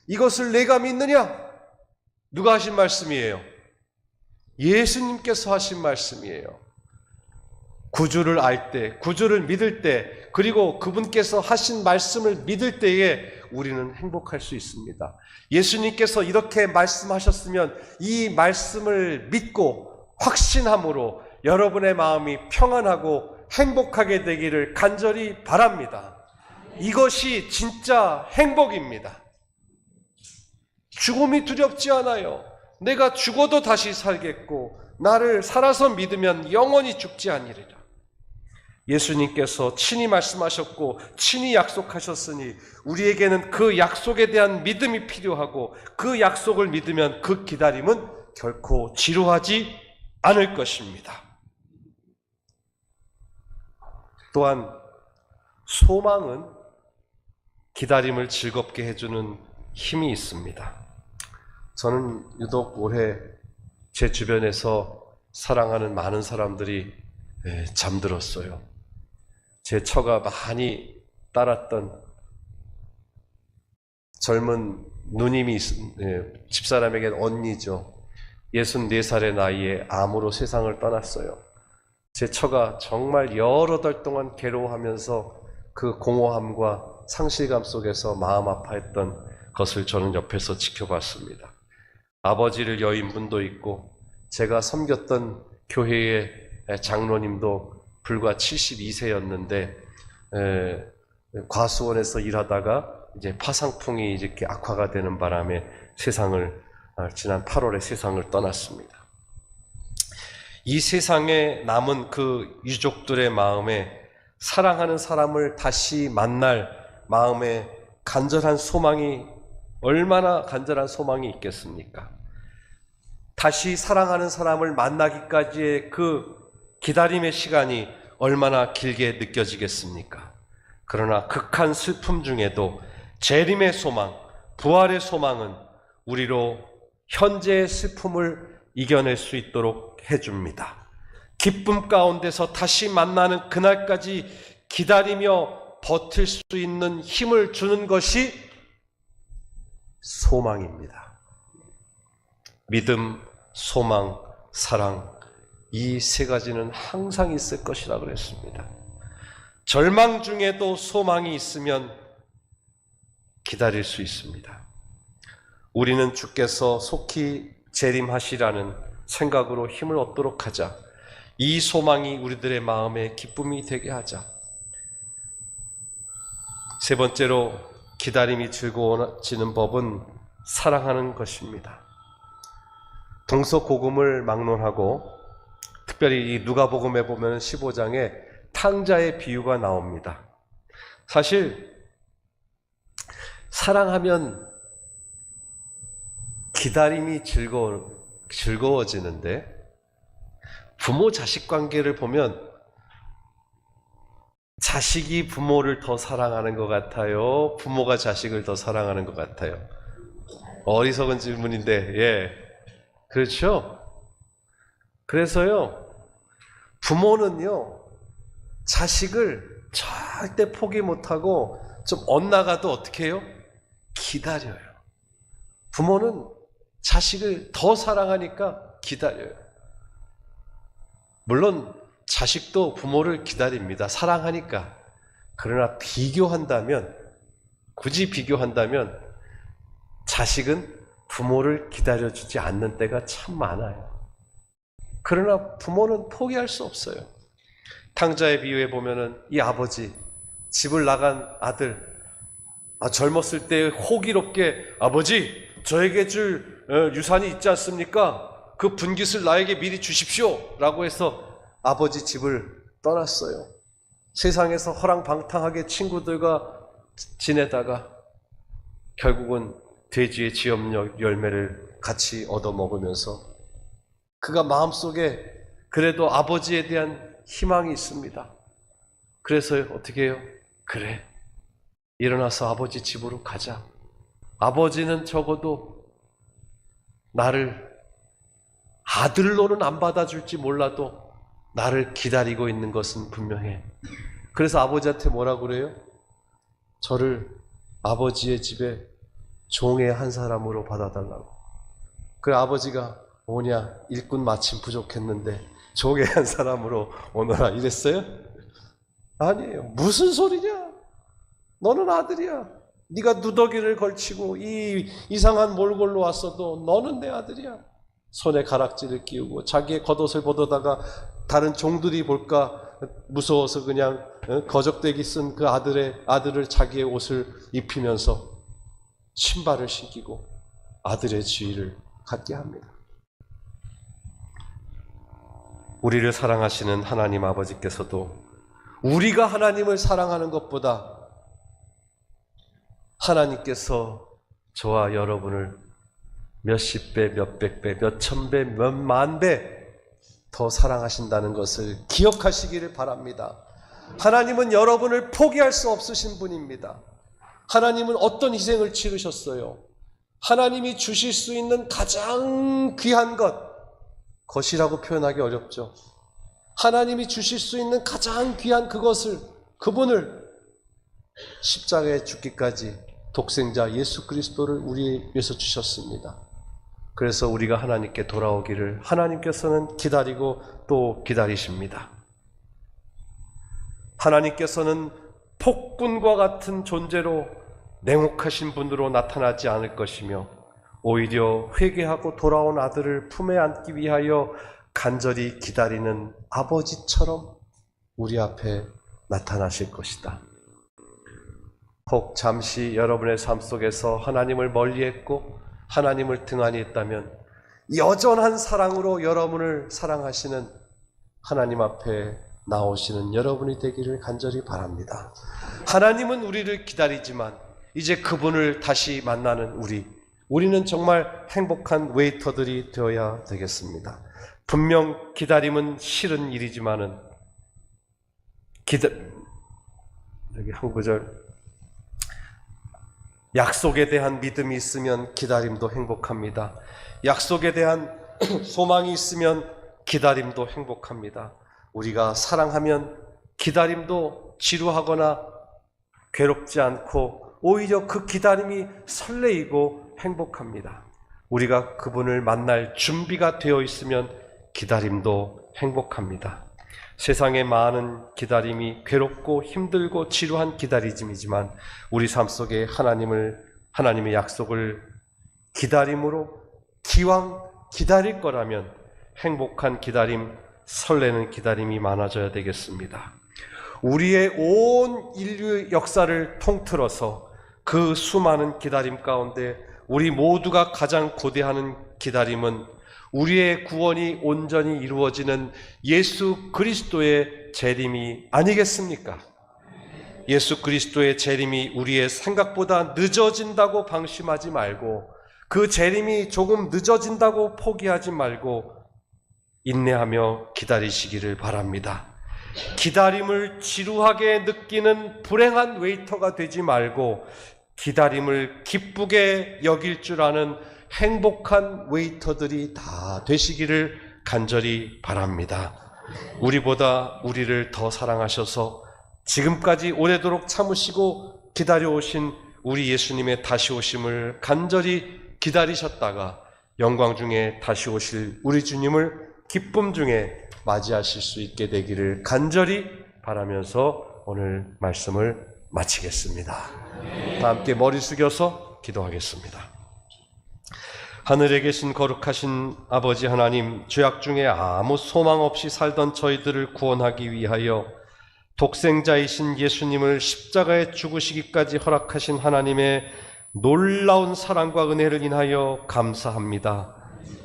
[SPEAKER 7] 이것을 내가 믿느냐? 누가 하신 말씀이에요? 예수님께서 하신 말씀이에요. 구주를 알 때, 구주를 믿을 때, 그리고 그분께서 하신 말씀을 믿을 때에 우리는 행복할 수 있습니다. 예수님께서 이렇게 말씀하셨으면 이 말씀을 믿고 확신함으로 여러분의 마음이 평안하고 행복하게 되기를 간절히 바랍니다. 이것이 진짜 행복입니다. 죽음이 두렵지 않아요. 내가 죽어도 다시 살겠고 나를 살아서 믿으면 영원히 죽지 아니리라. 예수님께서 친히 말씀하셨고 친히 약속하셨으니 우리에게는 그 약속에 대한 믿음이 필요하고 그 약속을 믿으면 그 기다림은 결코 지루하지 않을 것입니다. 또한 소망은 기다림을 즐겁게 해주는 힘이 있습니다. 저는 유독 올해 제 주변에서 사랑하는 많은 사람들이 잠들었어요. 제 처가 많이 따랐던 젊은 누님이 집사람에겐 언니죠. 64살의 나이에 암으로 세상을 떠났어요. 제 처가 정말 여러 달 동안 괴로워하면서 그 공허함과 상실감 속에서 마음 아파했던 것을 저는 옆에서 지켜봤습니다. 아버지를 여인분도 있고 제가 섬겼던 교회의 장로님도 불과 72세였는데 과수원에서 일하다가 이제 파상풍이 이렇게 악화가 되는 바람에 지난 8월에 세상을 떠났습니다. 이 세상에 남은 그 유족들의 마음에 사랑하는 사람을 다시 만날 마음에 간절한 소망이 얼마나 간절한 소망이 있겠습니까? 다시 사랑하는 사람을 만나기까지의 그 기다림의 시간이 얼마나 길게 느껴지겠습니까? 그러나 극한 슬픔 중에도 재림의 소망, 부활의 소망은 우리로 현재의 슬픔을 이겨낼 수 있도록 해줍니다. 기쁨 가운데서 다시 만나는 그날까지 기다리며 버틸 수 있는 힘을 주는 것이 소망입니다. 믿음, 소망, 사랑, 이 세 가지는 항상 있을 것이라 그랬습니다. 절망 중에도 소망이 있으면 기다릴 수 있습니다. 우리는 주께서 속히 재림하시라는 생각으로 힘을 얻도록 하자. 이 소망이 우리들의 마음에 기쁨이 되게 하자. 세 번째로 기다림이 즐거워지는 법은 사랑하는 것입니다. 동서고금을 막론하고 특별히 이 누가복음에 보면 15장에 탕자의 비유가 나옵니다. 사실 사랑하면 기다림이 즐거워지는데 부모 자식 관계를 보면 자식이 부모를 더 사랑하는 것 같아요? 부모가 자식을 더 사랑하는 것 같아요? 어리석은 질문인데, 예. 그렇죠? 그래서요, 부모는요, 자식을 절대 포기 못하고 좀 엇나가도 어떻게 해요? 기다려요. 부모는 자식을 더 사랑하니까 기다려요. 물론 자식도 부모를 기다립니다. 사랑하니까. 그러나 굳이 비교한다면 자식은 부모를 기다려주지 않는 때가 참 많아요. 그러나 부모는 포기할 수 없어요. 탕자의 비유에 보면은 이 아버지, 집을 나간 아들, 젊었을 때 호기롭게 아버지, 저에게 줄 유산이 있지 않습니까? 그 분깃을 나에게 미리 주십시오 라고 해서 아버지 집을 떠났어요. 세상에서 허랑방탕하게 친구들과 지내다가 결국은 돼지의 지엽 열매를 같이 얻어먹으면서 그가 마음속에 그래도 아버지에 대한 희망이 있습니다. 그래서 어떻게 해요? 그래, 일어나서 아버지 집으로 가자. 아버지는 적어도 나를 아들로는 안 받아줄지 몰라도 나를 기다리고 있는 것은 분명해. 그래서 아버지한테 뭐라고 그래요? 저를 아버지의 집에 종의 한 사람으로 받아달라고. 그 아버지가 오냐, 일꾼 마침 부족했는데 종의 한 사람으로 오너라 이랬어요? 아니에요. 무슨 소리냐? 너는 아들이야. 네가 누더기를 걸치고 이 이상한 몰골로 왔어도 너는 내 아들이야. 손에 가락지를 끼우고 자기의 겉옷을 벗어다가 다른 종들이 볼까 무서워서 그냥 거적대기 쓴 그 아들을 자기의 옷을 입히면서 신발을 신기고 아들의 지위를 갖게 합니다. 우리를 사랑하시는 하나님 아버지께서도 우리가 하나님을 사랑하는 것보다 하나님께서 저와 여러분을 몇십 배, 몇백 배, 몇천 배, 몇만 배 더 사랑하신다는 것을 기억하시기를 바랍니다. 하나님은 여러분을 포기할 수 없으신 분입니다. 하나님은 어떤 희생을 치르셨어요? 하나님이 주실 수 있는 가장 귀한 것이라고 표현하기 어렵죠. 하나님이 주실 수 있는 가장 귀한 그분을 십자가에 죽기까지 독생자 예수 그리스도를 우리 위해서 주셨습니다. 그래서 우리가 하나님께 돌아오기를 하나님께서는 기다리고 또 기다리십니다. 하나님께서는 폭군과 같은 존재로 냉혹하신 분으로 나타나지 않을 것이며 오히려 회개하고 돌아온 아들을 품에 안기 위하여 간절히 기다리는 아버지처럼 우리 앞에 나타나실 것이다. 혹 잠시 여러분의 삶 속에서 하나님을 멀리했고 하나님을 등한히 했다면 여전한 사랑으로 여러분을 사랑하시는 하나님 앞에 나오시는 여러분이 되기를 간절히 바랍니다. 하나님은 우리를 기다리지만 이제 그분을 다시 만나는 우리는 정말 행복한 웨이터들이 되어야 되겠습니다. 분명 기다림은 싫은 일이지만은 여기 한 구절, 약속에 대한 믿음이 있으면 기다림도 행복합니다. 약속에 대한 소망이 있으면 기다림도 행복합니다. 우리가 사랑하면 기다림도 지루하거나 괴롭지 않고 오히려 그 기다림이 설레이고 행복합니다. 우리가 그분을 만날 준비가 되어 있으면 기다림도 행복합니다. 세상의 많은 기다림이 괴롭고 힘들고 지루한 기다림이지만 우리 삶 속에 하나님의 약속을 기다림으로 기왕 기다릴 거라면 행복한 기다림, 설레는 기다림이 많아져야 되겠습니다. 우리의 온 인류의 역사를 통틀어서 그 수많은 기다림 가운데 우리 모두가 가장 고대하는 기다림은 우리의 구원이 온전히 이루어지는 예수 그리스도의 재림이 아니겠습니까? 예수 그리스도의 재림이 우리의 생각보다 늦어진다고 방심하지 말고 그 재림이 조금 늦어진다고 포기하지 말고 인내하며 기다리시기를 바랍니다. 기다림을 지루하게 느끼는 불행한 웨이터가 되지 말고 기다림을 기쁘게 여길 줄 아는 행복한 웨이터들이 다 되시기를 간절히 바랍니다. 우리보다 우리를 더 사랑하셔서 지금까지 오래도록 참으시고 기다려오신 우리 예수님의 다시 오심을 간절히 기다리셨다가 영광 중에 다시 오실 우리 주님을 기쁨 중에 맞이하실 수 있게 되기를 간절히 바라면서 오늘 말씀을 마치겠습니다. 다 함께 머리 숙여서 기도하겠습니다. 하늘에 계신 거룩하신 아버지 하나님, 죄악 중에 아무 소망 없이 살던 저희들을 구원하기 위하여 독생자이신 예수님을 십자가에 죽으시기까지 허락하신 하나님의 놀라운 사랑과 은혜를 인하여 감사합니다.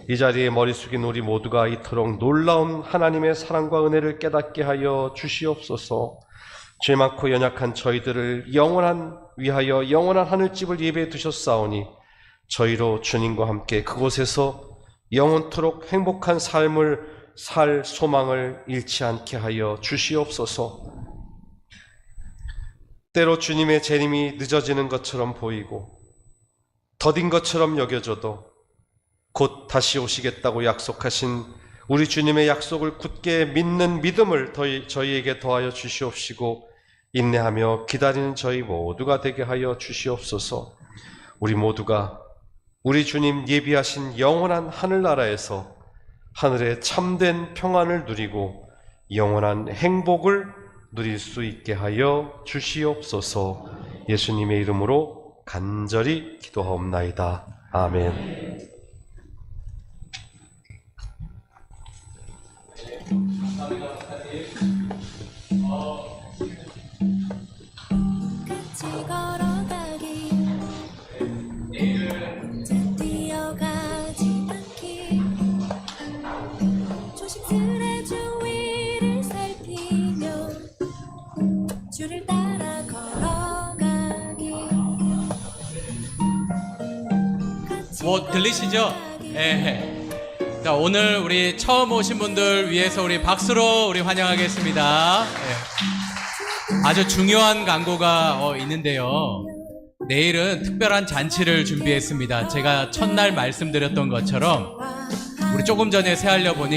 [SPEAKER 7] 이 자리에 머리 숙인 우리 모두가 이토록 놀라운 하나님의 사랑과 은혜를 깨닫게 하여 주시옵소서. 죄 많고 연약한 저희들을 위하여 영원한 하늘집을 예배해 두셨사오니 저희로 주님과 함께 그곳에서 영원토록 행복한 삶을 살 소망을 잃지 않게 하여 주시옵소서. 때로 주님의 재림이 늦어지는 것처럼 보이고 더딘 것처럼 여겨져도 곧 다시 오시겠다고 약속하신 우리 주님의 약속을 굳게 믿는 믿음을 저희에게 더하여 주시옵시고 인내하며 기다리는 저희 모두가 되게 하여 주시옵소서. 우리 모두가 우리 주님 예비하신 영원한 하늘나라에서 하늘의 참된 평안을 누리고 영원한 행복을 누릴 수 있게 하여 주시옵소서. 예수님의 이름으로 간절히 기도하옵나이다. 아멘.
[SPEAKER 8] 같이 걸어가기 혼자 뛰어가지 않기 조심스레 주위를 살피며 줄을 따라 걸어가기
[SPEAKER 6] 뭐 들리시죠? 예. 자, 오늘 우리 처음 오신 분들 위해서 우리 박수로 우리 환영하겠습니다. 예. 아주 중요한 광고가 있는데요. 내일은 특별한 잔치를 준비했습니다. 제가 첫날 말씀드렸던 것처럼 우리 조금 전에 새하려 보니